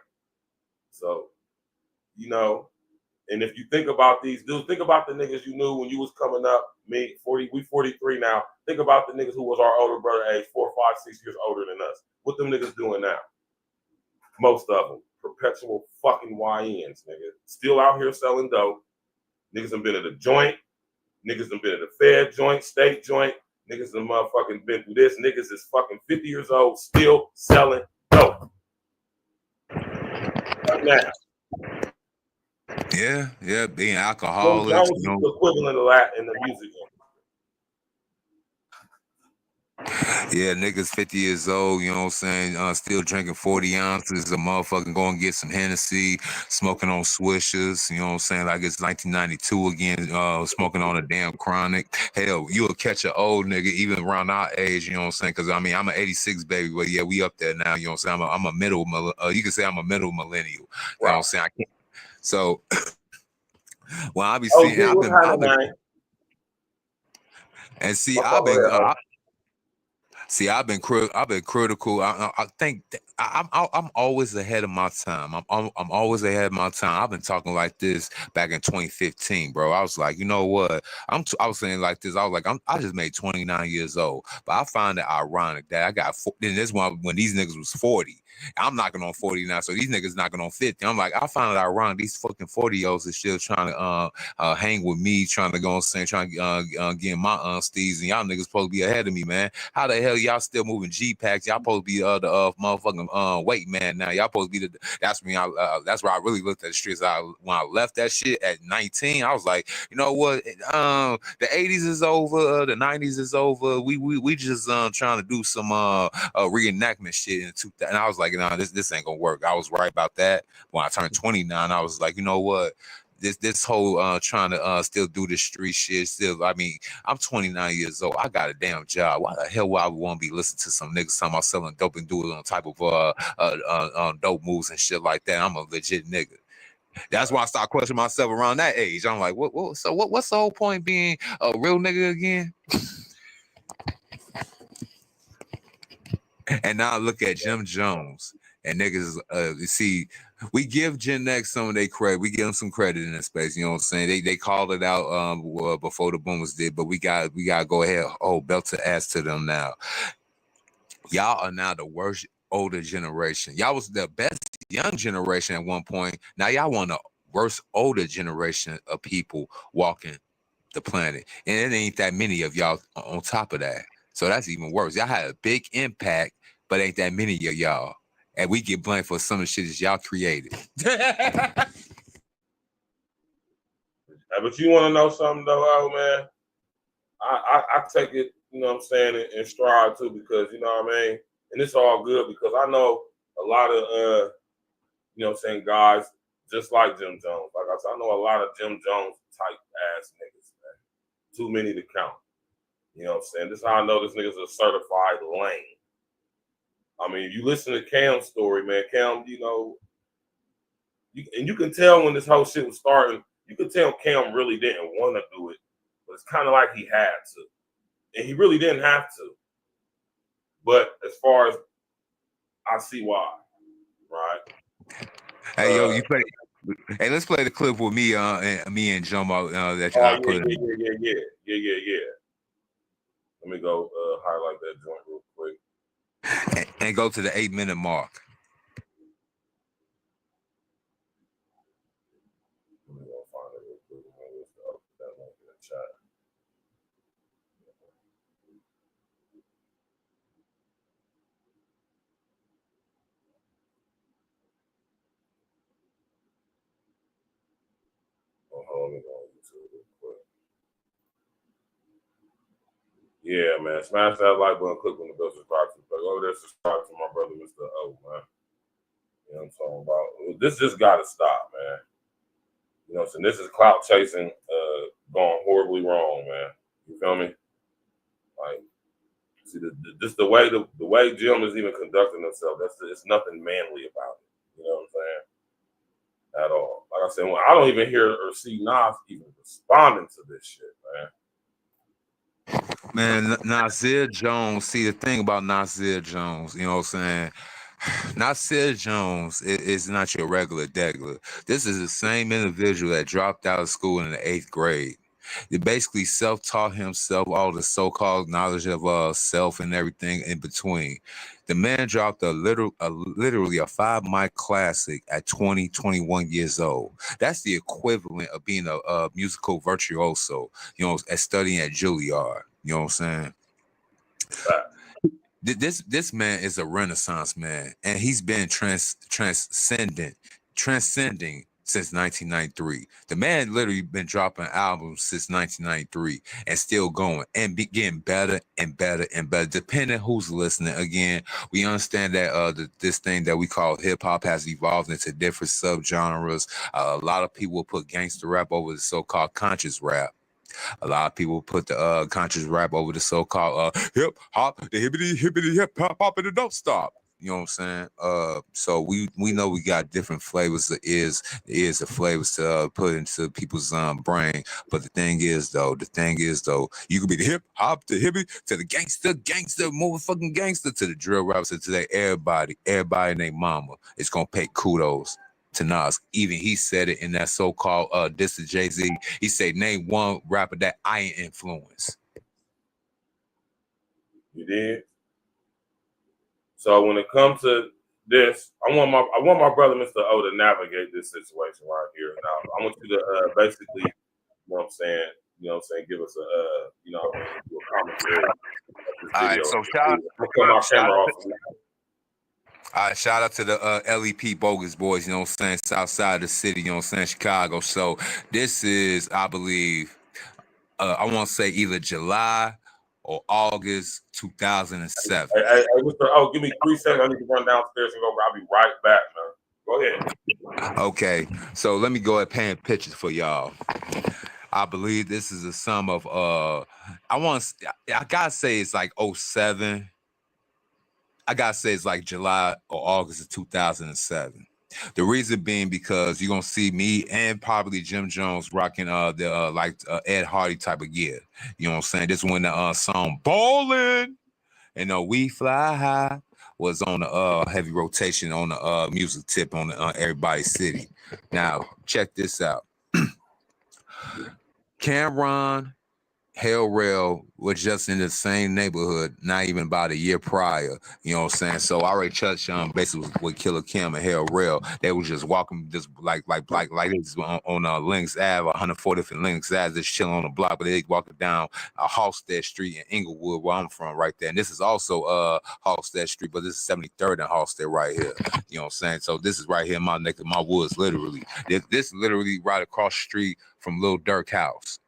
So, and if you think about these dudes, think about the niggas you knew when you was coming up. We 43 now. Think about the niggas who was our older brother age, 4, 5, 6 years older than us. What them niggas doing now? Most of them, perpetual fucking YNs, nigga. Still out here selling dope. Niggas done been at a joint. Niggas done been at a Fed joint, state joint. Niggas done motherfucking been through this. Niggas is fucking 50 years old, still selling dope. Right now. Yeah, being alcoholics. That was the equivalent of that in the music industry. Yeah, niggas 50 years old, you know what I'm saying, still drinking 40 ounces of motherfucking going to get some Hennessy, smoking on Swishers, you know what I'm saying, like it's 1992 again, smoking on a damn chronic. Hell, you'll catch an old nigga even around our age, you know what I'm saying, because I mean, I'm an 86 baby, but yeah, we up there now, you know what I'm saying, I'm a middle, you can say I'm a middle millennial, you know what I'm saying, I can't. So, well, I be seeing, I've been critical. I think I'm always ahead of my time. I'm always ahead of my time. I've been talking like this back in 2015, bro. I was like, you know what? I was saying like this. I was like, I just made 29 years old, but I find it ironic that I got. Then this one when these niggas was 40. I'm knocking on 40 now, so these niggas knocking on 50. I'm like, I find it ironic. These fucking 40-year-olds are still trying to hang with me, trying to go and say, trying to get my steez, and y'all niggas supposed to be ahead of me, man. How the hell y'all still moving G-packs? Y'all supposed to be the motherfucking weight man now. Y'all supposed to be that's where I really looked at the streets. When I left that shit at 19, I was like, you know what? The 80s is over, the 90s is over. We just trying to do some reenactment shit in 2000. And I was like, nah, this ain't gonna work. I was right about that. When I turned 29, I was like, you know what? This whole trying to still do this street shit, still, I mean, I'm 29 years old. I got a damn job. Why the hell would I want to be listening to some niggas talking about selling dope and do it on type of dope moves and shit like that? I'm a legit nigga. That's why I start questioning myself around that age. I'm like, what's the whole point being a real nigga again? And now I look at Jim Jones and niggas, you see, we give Gen X some of their credit. We give them some credit in this space. You know what I'm saying? They called it out before the boomers did, but we got to go ahead, belt to ass to them now. Y'all are now the worst older generation. Y'all was the best young generation at one point. Now y'all want the worst older generation of people walking the planet. And it ain't that many of y'all on top of that. So that's even worse. Y'all had a big impact, but ain't that many of y'all. And we get blamed for some of the shit that y'all created. But you want to know something though, man? I take it, you know what I'm saying, in stride too, because you know what I mean? And it's all good because I know a lot of you know what I'm saying, guys just like Jim Jones. Like I said, I know a lot of Jim Jones type ass niggas, man. Too many to count. You know what I'm saying? This is how I know this nigga's a certified lame. I mean, if you listen to Cam's story, man, Cam, you know, you can tell when this whole shit was starting, you could tell Cam really didn't want to do it, but it's kind of like he had to. And he really didn't have to. But as far as I see why, right? Hey, yo, you play. Hey, let's play the clip with me and Jomo that I put. Yeah. Let me go highlight that joint real quick. And go to the 8-minute mark. Let me go find it real quick. I'll put that link in the chat. Let me go on YouTube real quick. Yeah, man. Smash that like button, click on the bell, subscribe to the page. Over there, subscribe to my brother, Mr. O, man. You know what I'm talking about? This just gotta stop, man. You know what I'm saying? This is clout chasing going horribly wrong, man. You feel me? Like, see, this the way Jim is even conducting himself. It's nothing manly about it. You know what I'm saying? At all. Like I said, well, I don't even hear or see Nas even responding to this shit, man. Man, Nasir Jones, see the thing about Nasir Jones, you know what I'm saying? Nasir Jones is not your regular degular. This is the same individual that dropped out of school in the 8th grade. He basically self-taught himself all the so-called knowledge of self and everything in between. The man dropped literally a 5-mic classic at 21 years old. That's the equivalent of being a musical virtuoso, you know, at studying at Juilliard. You know what I'm saying? This man is a Renaissance man, and he's been transcending since 1993. The man literally been dropping albums since 1993 and still going and be getting better and better and better, depending who's listening. Again, we understand that this thing that we call hip hop has evolved into different subgenres. A lot of people will put gangster rap over the so-called conscious rap. A lot of people put the conscious rap over the so-called hip hop, the hippity hip hop, and it don't stop. You know what I'm saying? So we know we got different flavors. The flavors to put into people's brain. But the thing is though, you could be the hip hop, the hippie, to the gangster, motherfucking gangster, to the drill rappers, to today everybody and their mama is gonna pay kudos to Nas. Even he said it in that so-called diss to Jay-Z. He said, name one rapper that I influence. You did? So when it comes to this, I want my brother Mr. O to navigate this situation right here. Now I want you to basically, you know what I'm saying, give us a commentary. All right, so shout out to the LEP Bogus Boys, you know what I'm saying, south side of the city, you know what I'm saying, Chicago. So this is, I believe, I want to say either July or August 2007. Hey, Mr. O, give me 3 seconds. I need to run downstairs and go. I'll be right back, man. Go ahead. Okay, so let me go ahead and paint pictures for y'all. I believe this is a sum of I gotta say it's like 07. I gotta say it's like July or August of 2007. The reason being because you're gonna see me and probably Jim Jones rocking Ed Hardy type of gear. You know what I'm saying? This is when the song Ballin' and We Fly High was on the heavy rotation on the music tip on the Everybody's City. Now check this out. Cameron Hell Rail was just in the same neighborhood, not even about a year prior. You know what I'm saying? So I already touched on basically with Killer Cam and Hell Rail. They was just walking just like this on Lynx Ave, 140th and Lynx Ave, just chilling on the block, but they walking down Halstead Street in Inglewood, where I'm from, right there. And this is also Halstead Street, but this is 73rd and Halstead right here. You know what I'm saying? So this is right here in my neck of my woods, literally. This is literally right across the street from Lil Durk house.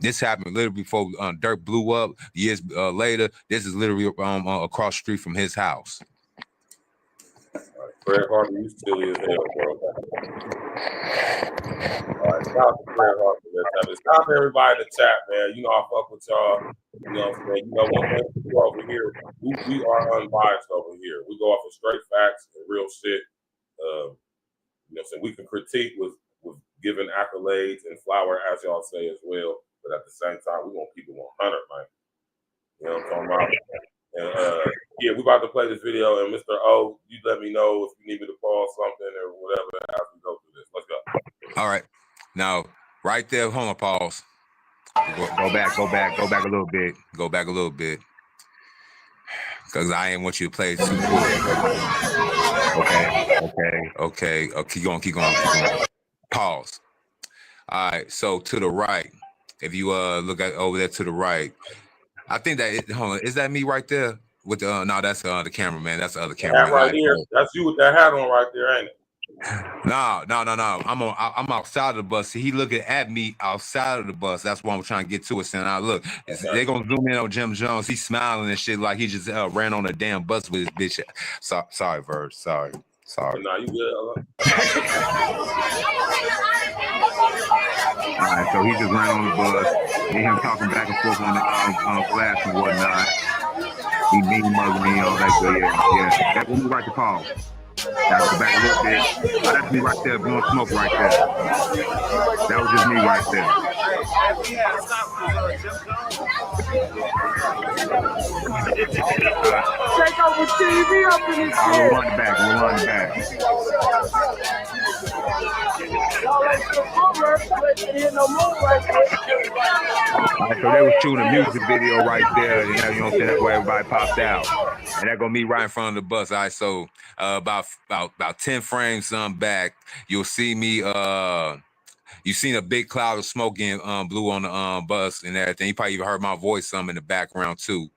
This happened literally before Dirk blew up. Years later, this is literally across the street from his house. Fred Harper, you silly as hell, bro. All right, shout out to Fred Harper. Shout out to everybody in the chat, man. You know I fuck with y'all. You know what I'm saying? You know, one thing we do over here, we are unbiased over here. We go off of straight facts and real shit. You know what I'm saying? We can critique with giving accolades and flower, as y'all say as well. But at the same time, we're going to keep it 100, man. You know what I'm talking about? And yeah, we about to play this video. And Mr. O, you let me know if you need me to pause something or whatever as we go through this. Let's go. All right. Now, right there, hold on, pause. Go back a little bit. Go back a little bit. Because I ain't want you to play too quick. Okay. Keep going. Pause. All right, so to the right, if you look at over there to the right, I think that hold on, is that me right there with the no, that's the cameraman. That's the other cameraman right here. That's you with that hat on right there, ain't it? No. I'm outside of the bus. See, he looking at me outside of the bus. That's why I'm trying to get to it. And I look, they gonna zoom in on Jim Jones. He's smiling and shit like he just ran on a damn bus with his bitch. Sorry, Verge. Sorry. No, you good. All right, so he just ran on the bus. Me him talking back and forth on the glass and whatnot. He mean mugging me all that good. Yeah. That was me right to pause. Gotta go back a little bit. Oh, that's me right there, blowing smoke right there. That was just me right there. Take over TV up in this shit. We'll run back. Alright, so they was shooting a music video right there, you know what I'm saying? That's where everybody popped out. And that gonna be right in front of the bus. All right, so about 10 frames back, you'll see me you seen a big cloud of smoke getting blew on the bus and everything. You probably even heard my voice some in the background too.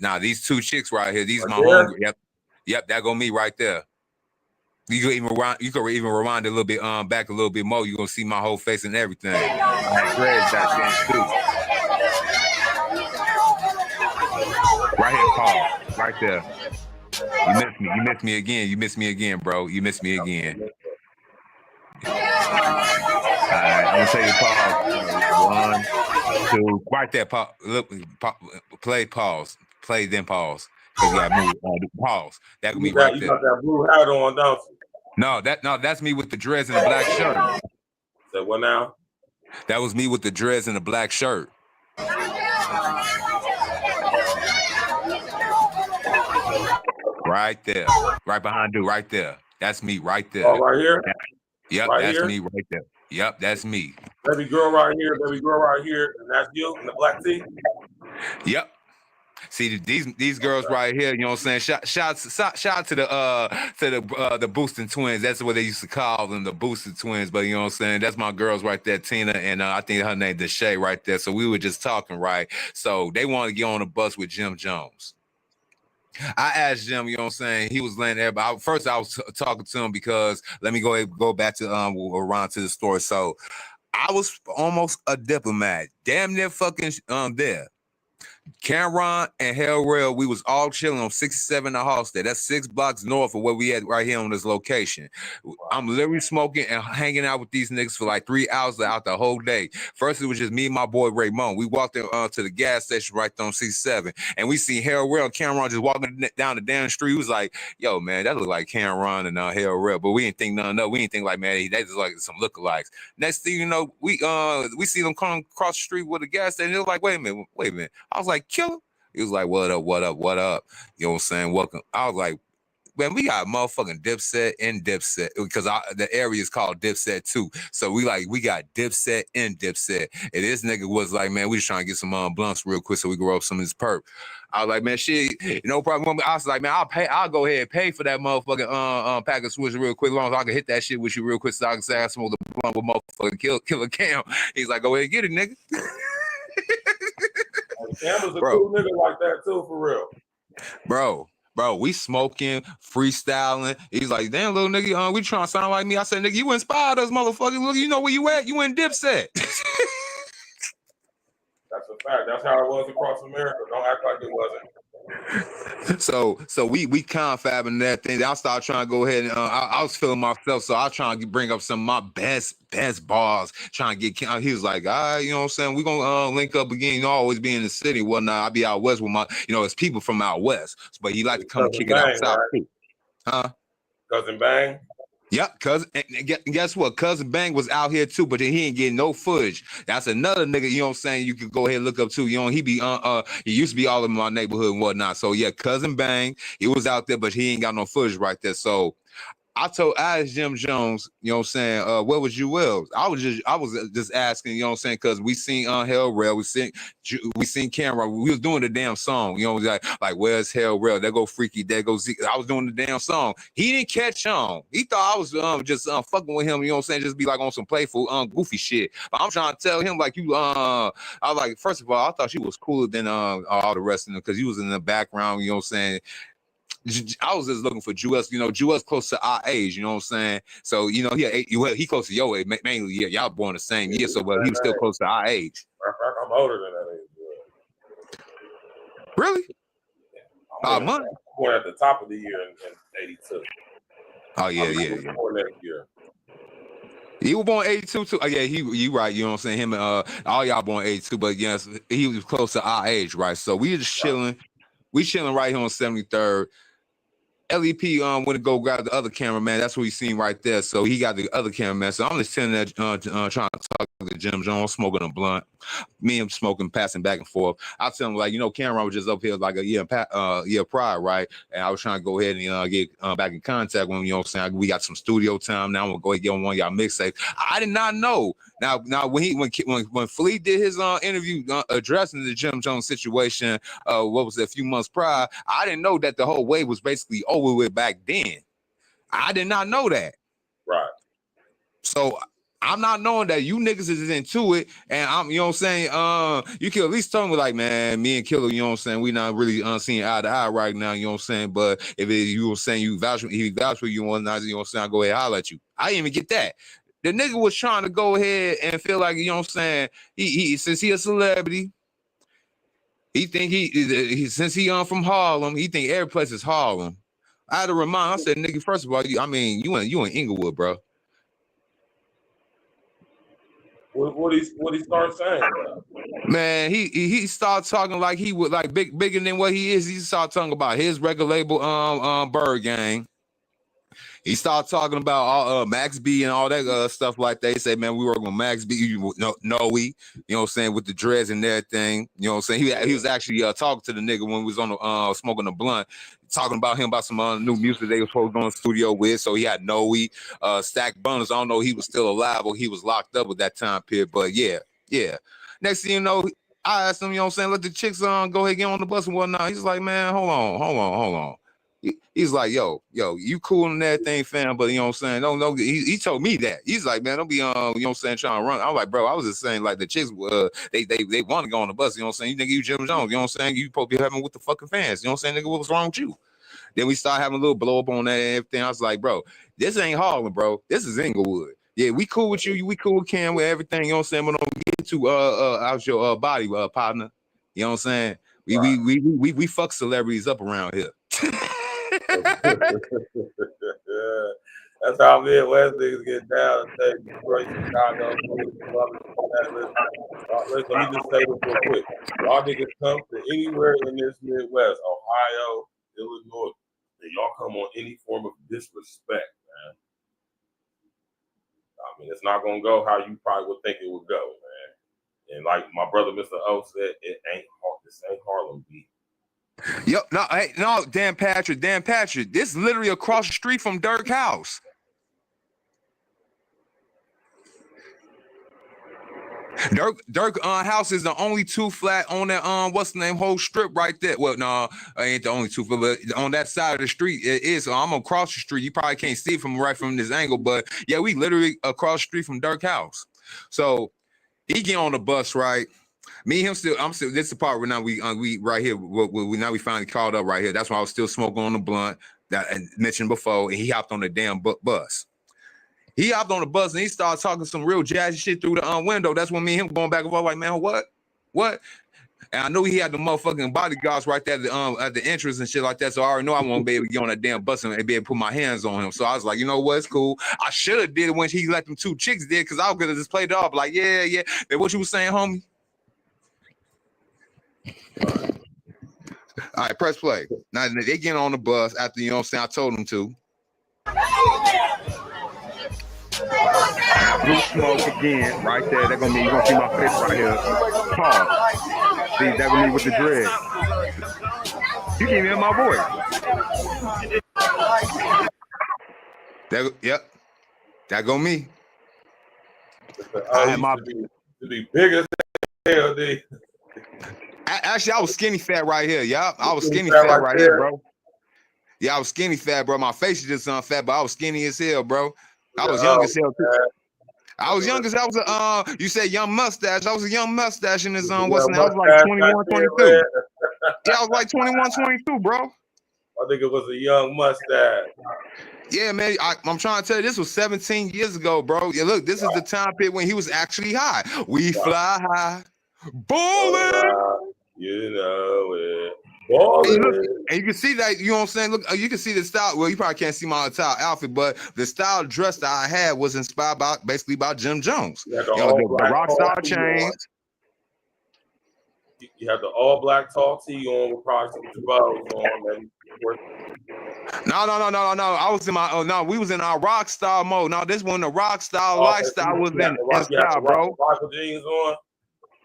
Now these two chicks right here, these are my home. Yep, that gonna me right there. You can even rewind a little bit back a little bit more. You're gonna see my whole face and everything. I had dreads back then too. Right here, Paul. Right there. You missed me again. You missed me again, bro. You missed me again. Alright, I'm gonna tell you pause. 1, 2, right there. Pause. Look, play, pause. Play, then pause. Cause you gotta move. Pause. That could be right there. You got that blue hat on, don't you? No, that's me with the dreads and the black shirt. So what now? That was me with the dreads and the black shirt. Right there. Right behind you, right there. That's me right there. Oh, right here? Yep, right that's here? me right there. Yep, that's me. Baby girl right here, and that's you in the black tee? Yep. See these girls right here, you know what I'm saying? Shout to the Boosting Twins. That's what they used to call them, the Boosting Twins. But you know what I'm saying? That's my girls right there, Tina, and I think her name Deshae right there. So we were just talking, right? So they wanted to get on the bus with Jim Jones. I asked Jim, you know what I'm saying? He was laying there, but first I was talking to him because let me go back to around to the story. So I was almost a diplomat, damn near fucking there. Cameron and Hell Rail, we was all chilling on 67 and Halstead. That's 6 blocks north of where we at right here on this location. I'm literally smoking and hanging out with these niggas for like 3 hours out the whole day. First, it was just me and my boy Raymond. We walked to the gas station right there on 67, and we seen Hell Rail and Cameron just walking down the damn street. He was like, yo, man, that look like Cameron and Hell Rail, but we didn't think none of. We didn't think like, man, they just like some lookalikes. Next thing you know, we see them come across the street with a gas station. They was like, wait a minute. I was like, kill him. He was like, what up? You know what I'm saying? Welcome. I was like, man, we got motherfucking Dipset and Dipset because the area is called Dipset too. So we got Dipset and Dipset. And this nigga was like, man, we just trying to get some blunts real quick so we can roll up some of this perp. I was like, man, shit, no problem. I was like, man, I'll go ahead and pay for that motherfucking pack of switch real quick, as long as I can hit that shit with you real quick so I can say I smoked the blunt with motherfucking Killer Cam. He's like, go ahead and get it, nigga. Cam was a cool nigga like that too, for real. Bro, we smoking, freestyling. He's like, damn, little nigga, we trying to sound like me. I said, nigga, you inspired us, motherfucker. Look, you know where you at? You in Dipset. That's a fact. That's how it was across America. Don't act like it wasn't. So we confabbing that thing. I started trying to go ahead and I was feeling myself, so I was trying to bring up some of my best bars, trying to get. He was like, all right, you know what I'm saying, we gonna link up again. You know, always be in the city, whatnot. I be out west with my, you know, it's people from out west, but he like to come and kick it out south too, huh? Cousin Bang. Yep, cousin. And guess what? Cousin Bang was out here too, but he ain't getting no footage. That's another nigga, you know what I'm saying, you could go ahead and look up too. You know, he used to be all in my neighborhood and whatnot. So yeah, Cousin Bang, he was out there, but he ain't got no footage right there. So I asked Jim Jones, you know what I'm saying, where was you Wells? I was just asking, you know what I'm saying, because we seen Hell Rail, we seen Camera, we was doing the damn song, you know, like where's Hell Rail? There go Freaky, there go Zeke. I was doing the damn song. He didn't catch on. He thought I was just fucking with him, you know what I'm saying, just be like on some playful goofy shit. But I'm trying to tell him like you I was like, first of all, I thought she was cooler than all the rest of them, because he was in the background, you know what I'm saying. I was just looking for Jewel's, you know, Jewel's close to our age, you know what I'm saying? So, you know, he close to your age, mainly, yeah, y'all born the same year, so but he was still close to our age. I'm older than that age. Really? I'm born at the top of the year in 82. Oh, yeah. Born next year. He was born 82 too. Oh, yeah, you right, you know what I'm saying? Him and all y'all born 82, but yes, he was close to our age, right? So we just chilling. We chilling right here on 73rd. LEP went to go grab the other cameraman. That's what we seen right there. So he got the other cameraman. So I'm just sitting there trying to talk to Jim Jones, smoking a blunt. Me and him smoking, passing back and forth. I tell him, like, you know, Cameron was just up here like a year prior, right? And I was trying to go ahead and get back in contact with him. You know what I'm saying? We got some studio time now. I'm gonna go ahead and get on one of y'all mixtapes. I did not know. Now when Flea did his interview addressing the Jim Jones situation, what was it, a few months prior? I didn't know that the whole wave was basically over with back then. I did not know that. Right. So I'm not knowing that you niggas is into it, and I'm, you know what I'm saying, you can at least tell me like, man, me and Killer, you know what I'm saying, we not really seeing eye to eye right now, you know what I'm saying, but if you were saying he vouch for you one night, you know what I'm saying, I'll go ahead and holler at you. I didn't even get that. The nigga was trying to go ahead and feel like, you know what I'm saying, he since he a celebrity, he think since he from Harlem, he think every place is Harlem. I had to remind, I said, nigga, first of all, you in Inglewood, bro. What he start saying? Man, he started talking like he would, like bigger than what he is. He started talking about his record label, Bird Gang. He started talking about Max B and all that stuff like that. He said, man, we work with Max B. You know what I'm saying, with the dreads and everything. You know what I'm saying? He was actually talking to the nigga when we was on the smoking the blunt, talking about him about some new music they was supposed to go in the studio with. So he had Noe, Stack Bunners. I don't know if he was still alive or he was locked up at that time period. But yeah. Next thing you know, I asked him, you know what I'm saying, let the chicks go ahead and get on the bus and whatnot. He's like, man, hold on. He's like, yo, you cool and everything, fam, but you know what I'm saying? No, he told me that. He's like, man, don't be you know what I'm saying, trying to run. I'm like, bro, I was just saying, like, the chicks they want to go on the bus, you know what I'm saying? You nigga, you Jim Jones, you know what I'm saying? You supposed to be having with the fucking fans, you know what I'm saying, nigga, what's wrong with you? Then we start having a little blow up on that and everything. I was like, bro, this ain't Harlem, bro. This is Inglewood. Yeah, we cool with you, we cool with Cam, with everything, you know what I'm saying? But don't get too out your body, partner. You know what I'm saying? We fuck celebrities up around here. That's how Midwest niggas get down. Detroit, Chicago. Let me just say this real quick. Y'all niggas come to anywhere in this Midwest, Ohio, Illinois, and y'all come on any form of disrespect, man. I mean, it's not gonna go how you probably would think it would go, man. And like my brother Mr. O said, this ain't Harlem beat. Yo, no, Dan Patrick. This is literally across the street from Dirk's house. Dirk house is the only 2 flat on that what's the name, whole strip right there. Well, no, ain't the only 2 flat, but on that side of the street it is. So I'm across the street. You probably can't see it from this angle, but yeah, we literally across the street from Dirk's house. So he get on the bus, right? Me and him I'm still. This is the part where now we right here. We finally called up right here. That's why I was still smoking on the blunt that I mentioned before, and he hopped on the damn bus. He hopped on the bus and he started talking some real jazzy shit through the window. That's when me and him going back and forth like, man, what? And I know he had the motherfucking bodyguards right there at the entrance and shit like that. So I already know I won't be able to get on that damn bus and be able to put my hands on him. So I was like, you know what, it's cool. I should have did it when he let them 2 chicks did, because I was gonna just play it off like, yeah. Then what you was saying, homie? All right, press play. Now they get on the bus after, you know what I'm saying, I told them to. Blue smoke again, right there. They're gonna be, you're gonna see my face right here. Pause. See, that with me with the dread. You can hear my voice. Yep. That go me. I had my to be bigger than hell, dude. Actually, I was skinny fat right here. Yup, I was skinny fat right here, bro. Yeah, I was skinny fat, bro. My face is just fat, but I was skinny as hell, bro. I was young as hell too. I was young as I was you said young mustache. I was a young mustache in this what's the name? I was like 21, 22. Yeah, I was like 21, 22, bro. I think it was a young mustache. Yeah, man. I'm trying to tell you, this was 17 years ago, bro. Yeah, look, this is the time period when he was actually high. We fly high, bowling. You know it. And you can see that, you know what I'm saying? Look, you can see the style. Well, you probably can't see my entire outfit, but the style of dress that I had was inspired by Jim Jones. You know, the rock star chains. You have the all black tall tee on with probably some Jabos on. No. I was in my we was in our rock star mode. No, this one, the rock star lifestyle was in style, bro. Rock jeans on.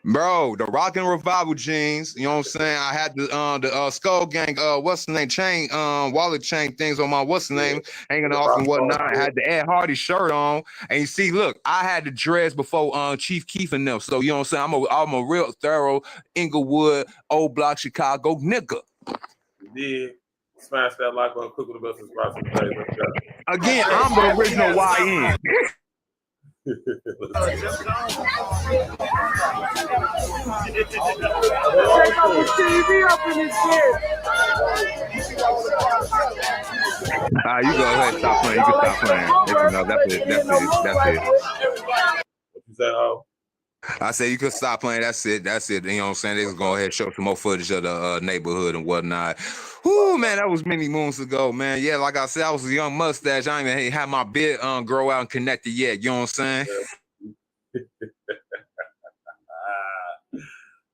Bro, the rock and revival jeans, you know what I'm saying? I had the Skull Gang, what's the name, chain, wallet chain things on my, what's the name, hanging off and whatnot. I had the Ed Hardy shirt on. And you see, look, I had the dreads before Chief Keef and them. So, you know what I'm saying? I'm a real thorough Inglewood, old block Chicago nigga. You did. Smash that like button, click with the best subscribe to the page. Again, I'm the original YN. Check out the TV up in this shit. You go ahead and stop playing. You can stop playing. That's it. What you say, oh? I said you could stop playing. That's it. You know what I'm saying? They just go ahead and show some more footage of the neighborhood and whatnot. Whoo, man, that was many moons ago, man. Yeah, like I said, I was a young mustache. I ain't even had my beard grow out and connected yet. You know what I'm saying?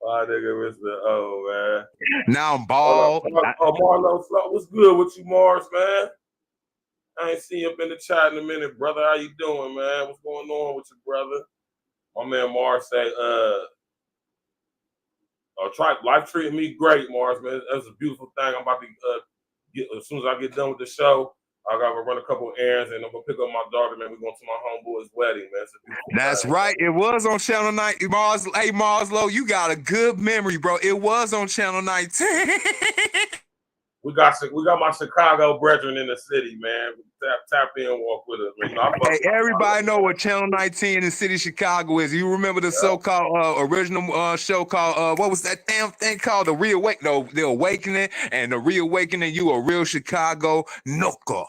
Oh, nigga, Mr. O, man. Now I'm bald. Marlo, what's good with you, Mars, man? I ain't seen you up in the chat in a minute, brother. How you doing, man? What's going on with you, brother? My man Mars say, life treating me great, Mars, man. That's a beautiful thing. I'm about to get, as soon as I get done with the show, I gotta run a couple errands and I'm gonna pick up my daughter, man. We're going to my homeboy's wedding, man. That's right. It was on Channel 9. Mars, hey, Marslow, you got a good memory, bro. It was on Channel 19. We got my Chicago brethren in the city, man. Tap in and walk with us, man. You know, hey, everybody know what Channel 19 in the city of Chicago is. You remember the so-called original show called what was that damn thing called? The Awakening, and the Reawakening. You a real Chicago nooker.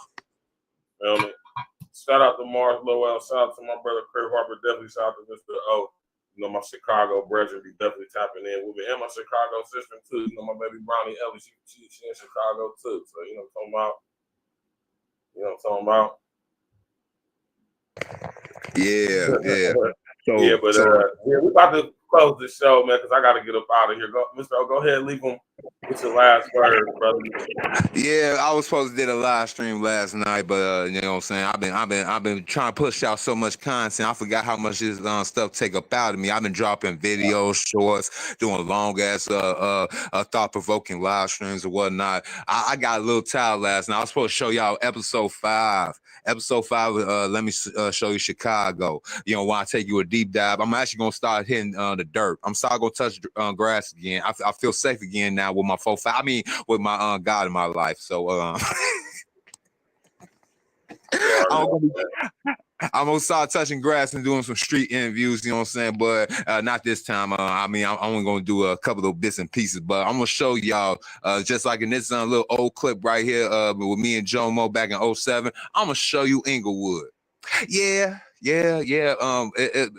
Shout out to Mars Lowell. Shout out to my brother Kurt Harper. Definitely shout out to Mr. O. You know, my Chicago brethren be definitely tapping in with me. And my Chicago sister, too. You know, my baby Brownie Ellie, she in Chicago, too. So, you know what I'm talking about? Yeah. We about to close the show, man, because I got to get up out of here. Mr. O, go ahead and leave them with your last words, brother. Yeah, I was supposed to do a live stream last night, but you know what I'm saying? I've been trying to push out so much content. I forgot how much this stuff take up out of me. I've been dropping videos, shorts, doing long ass thought-provoking live streams and whatnot. I got a little tired last night. I was supposed to show y'all episode 5. Episode 5, let me show you Chicago. You know, when I take you a deep dive, I'm actually gonna start hitting the dirt. I'm starting to touch grass again. I feel safe again now with my 4-5. I mean, with my God in my life. So I'm gonna start touching grass and doing some street interviews, you know what I'm saying? But not this time. I'm only gonna do a couple of bits and pieces, but I'm gonna show y'all just like in this little old clip right here with me and Jomo back in 07. I'm gonna show you Inglewood. Yeah, Yeah.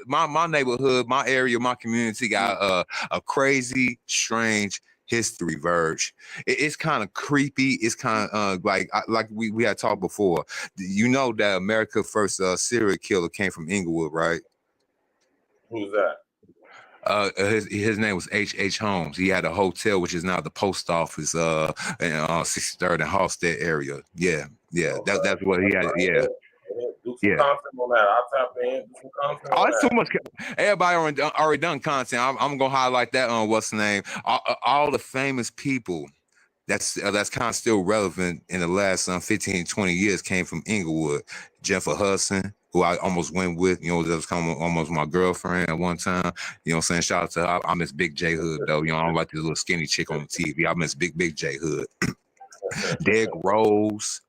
My neighborhood, my area, my community got a crazy, strange history, Verge. It's kind of creepy. It's kind of like we had talked before. You know that America's first serial killer came from Inglewood, right? Who's that? His name was H. Holmes. He had a hotel, which is now the post office, in 63rd and Halstead area. Yeah. Okay. That's what he had. Yeah. Do some content on that. I'll tap in. Do some content on That's that. too much. Everybody already done content. I'm gonna highlight that on what's the name. All the famous people that's kind of still relevant in the last 15, 20 years came from Inglewood. Jennifer Hudson, who I almost went with, that was kind of almost my girlfriend at one time. You know what I'm saying? Shout out to her. I miss Big J Hood though. I don't like this little skinny chick on the TV. I miss Big J Hood. Derrick Rose.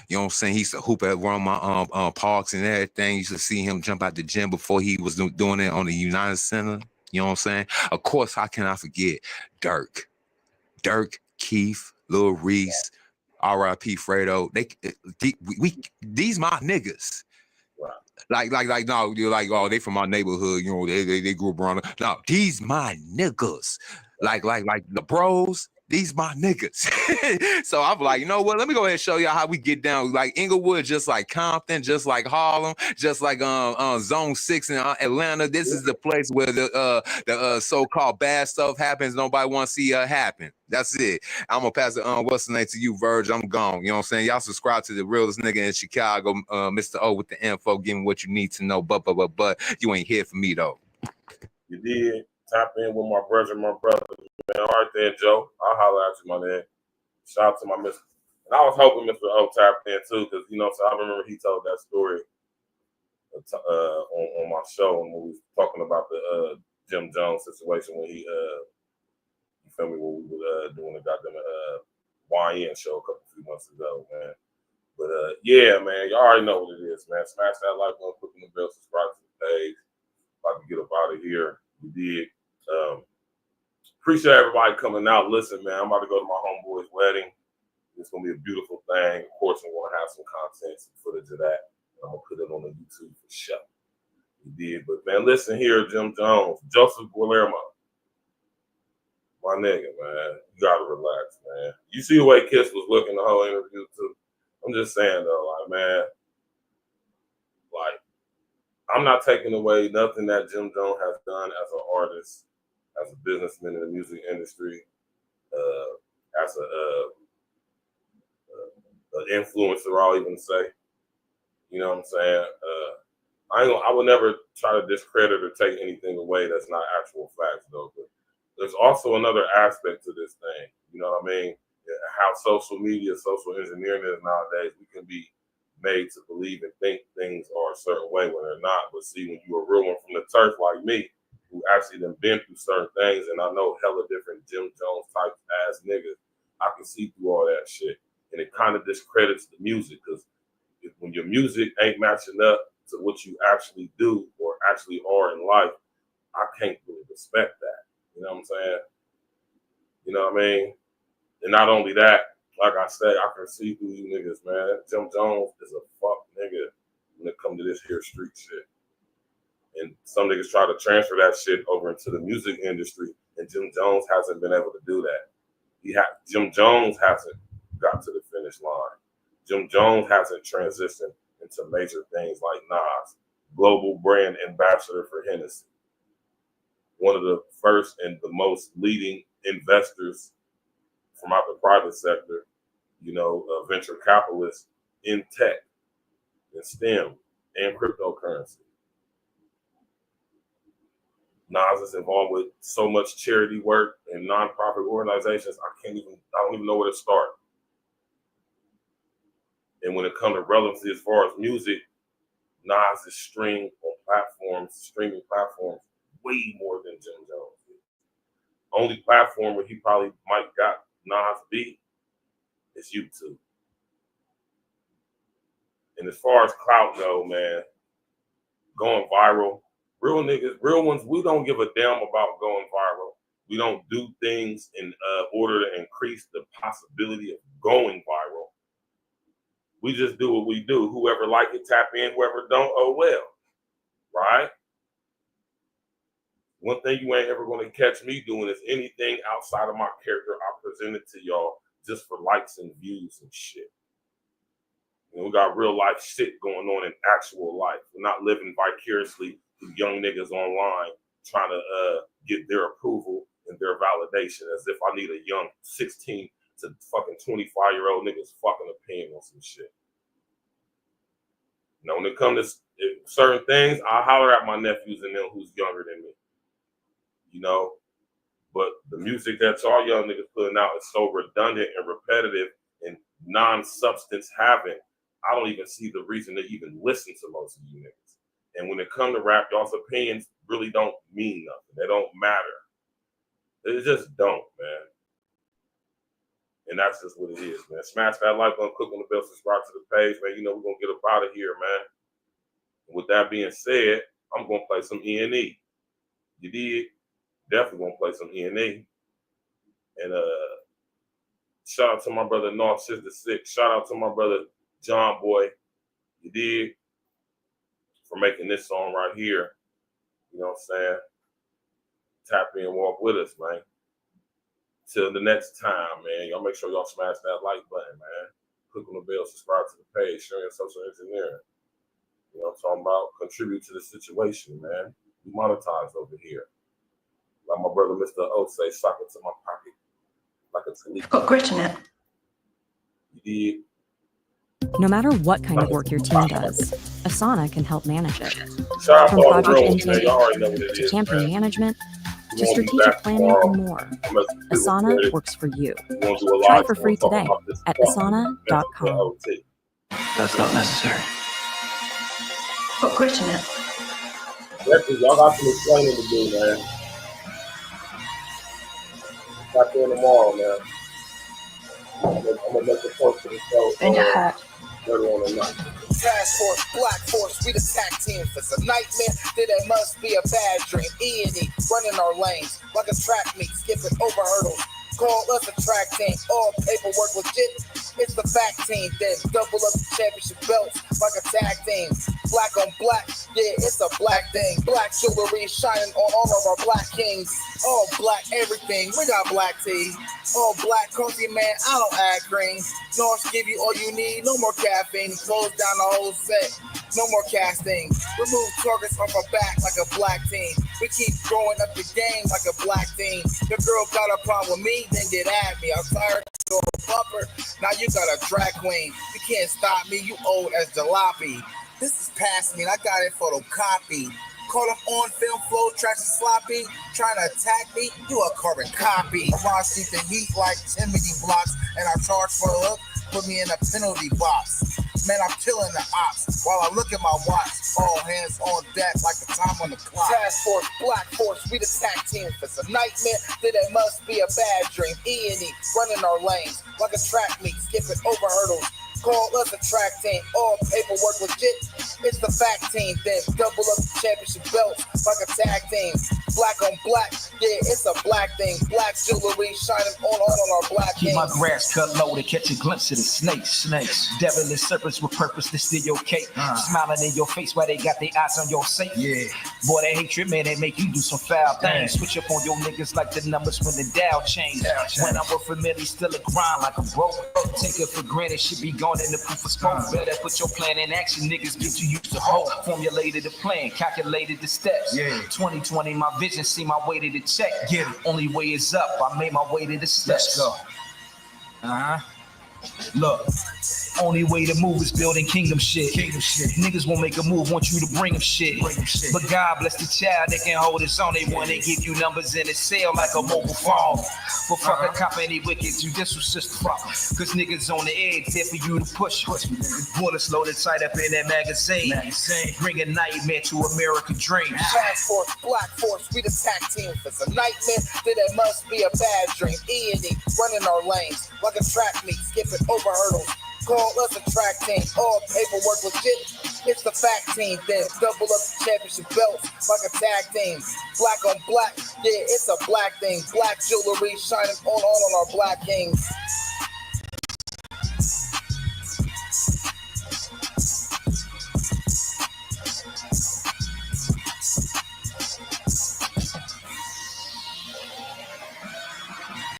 You know what I'm saying? He used to hoop around my parks and everything. You used to see him jump out the gym before he was doing it on the United Center. You know what I'm saying? Of course, how can I forget Dirk, Keith, Lil Reese, R.I.P. Fredo. These my niggas. Like, no, you're like, oh, they from my neighborhood. They grew up around. No, these my niggas. Like the bros. These my niggas. So I'm like, you know what? Let me go ahead and show y'all how we get down. Like Inglewood, just like Compton, just like Harlem, just like Zone 6 in Atlanta. This is the place where the so-called bad stuff happens. Nobody want to see happen. That's it. I'm gonna pass it on. What's the name to you, Verge? I'm gone. You know what I'm saying? Y'all subscribe to the realest nigga in Chicago, Mr. O with the info, giving what you need to know. But you ain't here for me though. You did. Tap in with my brother, man. All right then, Joe. I'll holler at you, my man. Shout out to my Mr. And I was hoping Mr. O tapped in too, because so I remember he told that story on my show when we was talking about the Jim Jones situation when he you feel me, when we were doing the Gotdammit YN show a few months ago, man. But yeah, man, y'all already know what it is, man. Smash that like button, click on the bell, subscribe to the page. About to get up out of here. You did. Appreciate everybody coming out. Listen, man, I'm about to go to my homeboy's wedding. It's gonna be a beautiful thing. Of course, I'm gonna have some content, some footage of that. I'm gonna put it on the YouTube for sure. You did, but man, listen here, Jim Jones, Joseph Guillermo, my nigga, man, you gotta relax, man. You see the way Kiss was looking the whole interview too. I'm just saying though, like, man, like, I'm not taking away nothing that Jim Jones has done as an artist, as a businessman in the music industry, as an influencer, I'll even say. You know what I'm saying? I would never try to discredit or take anything away that's not actual facts, though. But there's also another aspect to this thing. You know what I mean? How social media, social engineering is nowadays. We can be made to believe and think things are a certain way when they're not. But see, when you're a real one from the turf like me, who actually done been through certain things, and I know hella different Jim Jones type ass niggas, I can see through all that shit. And it kind of discredits the music, because when your music ain't matching up to what you actually do or actually are in life, I can't really respect that. You know what I'm saying? You know what I mean? And not only that, like I said, I can see through you niggas, man. Jim Jones is a fuck nigga when it comes to this here street shit. And some niggas try to transfer that shit over into the music industry, and Jim Jones hasn't been able to do that. Jim Jones hasn't got to the finish line. Jim Jones hasn't transitioned into major things like Nas, global brand ambassador for Hennessy, one of the first and the most leading investors from out the private sector, venture capitalists in tech, in STEM, and cryptocurrency. Nas is involved with so much charity work and nonprofit organizations, I don't even know where to start. And when it comes to relevancy as far as music, Nas is streaming platforms, way more than Jim Jones did. Only platform where he probably might got Nas beat is YouTube. And as far as clout go, man, going viral, real niggas, real ones, we don't give a damn about going viral. We don't do things in order to increase the possibility of going viral. We just do what we do. Whoever like it, tap in. Whoever don't, oh well. right? One thing you ain't ever going to catch me doing is anything outside of my character I presented to y'all just for likes and views and shit. You know, we got real life shit going on in actual life. We're not living vicariously through young niggas online trying to get their approval and their validation as if I need a young 16 to fucking 25-year-old niggas fucking opinion on some shit. You know, when it comes to certain things, I holler at my nephews and them who's younger than me. You know, but the music that y'all young niggas putting out is so redundant and repetitive and non-substance having. I don't even see the reason to even listen to most of you niggas. And when it comes to rap, y'all's opinions really don't mean nothing. They don't matter. They just don't, man. And that's just what it is, man. Smash that like button, click on the bell, subscribe to the page, man. You know we're gonna get up out of here, man. And with that being said, I'm gonna play some E&E. You dig? Definitely gonna play some E&E. And shout out to my brother North Sister 6. Shout out to my brother John Boy. You dig? For making this song right here. You know what I'm saying? Tap in and walk with us, man. Till the next time, man. Y'all make sure y'all smash that like button, man. Click on the bell, subscribe to the page, share your social engineering. You know what I'm talking about? Contribute to the situation, man. We monetize over here. Like my brother Mr. O say, sock it to my pocket. Like a telephone. Got grit in it. You did. No matter what kind of work your team does, Asana can help manage it. Shout From out to all the project real ones, man. intake Y'all already know what it to is, campaign man. management We to won't be strategic back planning tomorrow. and more, I'm gonna do Asana it. works for you. We're gonna do a Try live for show free talking today about this at stuff. asana.com. That's not necessary. Got grit in it. Y'all got some explaining to do, man. Back in tomorrow, man. I'm gonna make a post to the show. In your hat. Later on the night. Task Force, Black Force, we the tag team. If it's a nightmare, then it must be a bad dream. E&E, running our lanes like a track meet, skipping over hurdles. Call us a track team, all paperwork legit. It's the fact team, then double up the championship belts like a tag team. Black on black, yeah, it's a black thing. Black jewelry shining on all of our black kings. All black everything, we got black tea. All black coffee, man, I don't add green. North give you all you need, no more caffeine. Close down the whole set, no more casting. Remove targets off our back like a black team. We keep growing up the game like a black team. Your girl got a problem with me, then get at me. I'm tired of a bumper, now you got a drag queen. You can't stop me, you old as jalopy. This is past me, and I got it photocopied. Caught up on film, flow, tracks and sloppy. Trying to attack me, you a carbon copy. I see the heat like Timothy blocks, and I charge for a look, put me in a penalty box. Man, I'm killing the ops while I look at my watch. All hands on deck like the time on the clock. Task Force, Black Force, we the tag team. If it's a nightmare, then it must be a bad dream. E&E, running our lanes like a track meet, skipping over hurdles. Call us a track team, all paperwork legit. It's the fact team, then double up the championship belts like a tag team. Black on black, yeah, it's a black thing. Black jewelry shining on our black Keep kings. my grass cut low to catch a glimpse of the snakes. Devilish serpents with purpose to steal your cake. Smiling in your face while they got their eyes on your safe. Yeah. Boy, that hatred, man, they make you do some foul things. Switch up on your niggas like the numbers when the Dow change. When I'm worth a million, still a grind like a broke. Take it for granted, should be gone in the proof of smoke. Better put your plan in action, niggas get you used to hope. Formulated the plan, calculated the steps. 2020, my vision, see my way to the check. Get it. Only way is up, I made my way to the steps. Let's go. Look, only way to move is building kingdom shit. Niggas won't make a move, want you to bring them shit. But God bless the child that can hold his own. They want to give you numbers in a cell like a mobile phone. But fuck a cop any wicked judicial system. Cause niggas on the edge, there for you to push. Bullets loaded tight up in that magazine. Bring a nightmare to American dreams. Task Force, Black Force, we the tag team. If it's a nightmare, then it must be a bad dream. E&E, running our lanes like a track meet, skipping over hurdles. Call us a track team, all paperwork legit. It's the fact team, then double up the championship belts like a tag team. Black on black, yeah, it's a black thing. Black jewelry shining on our black kings.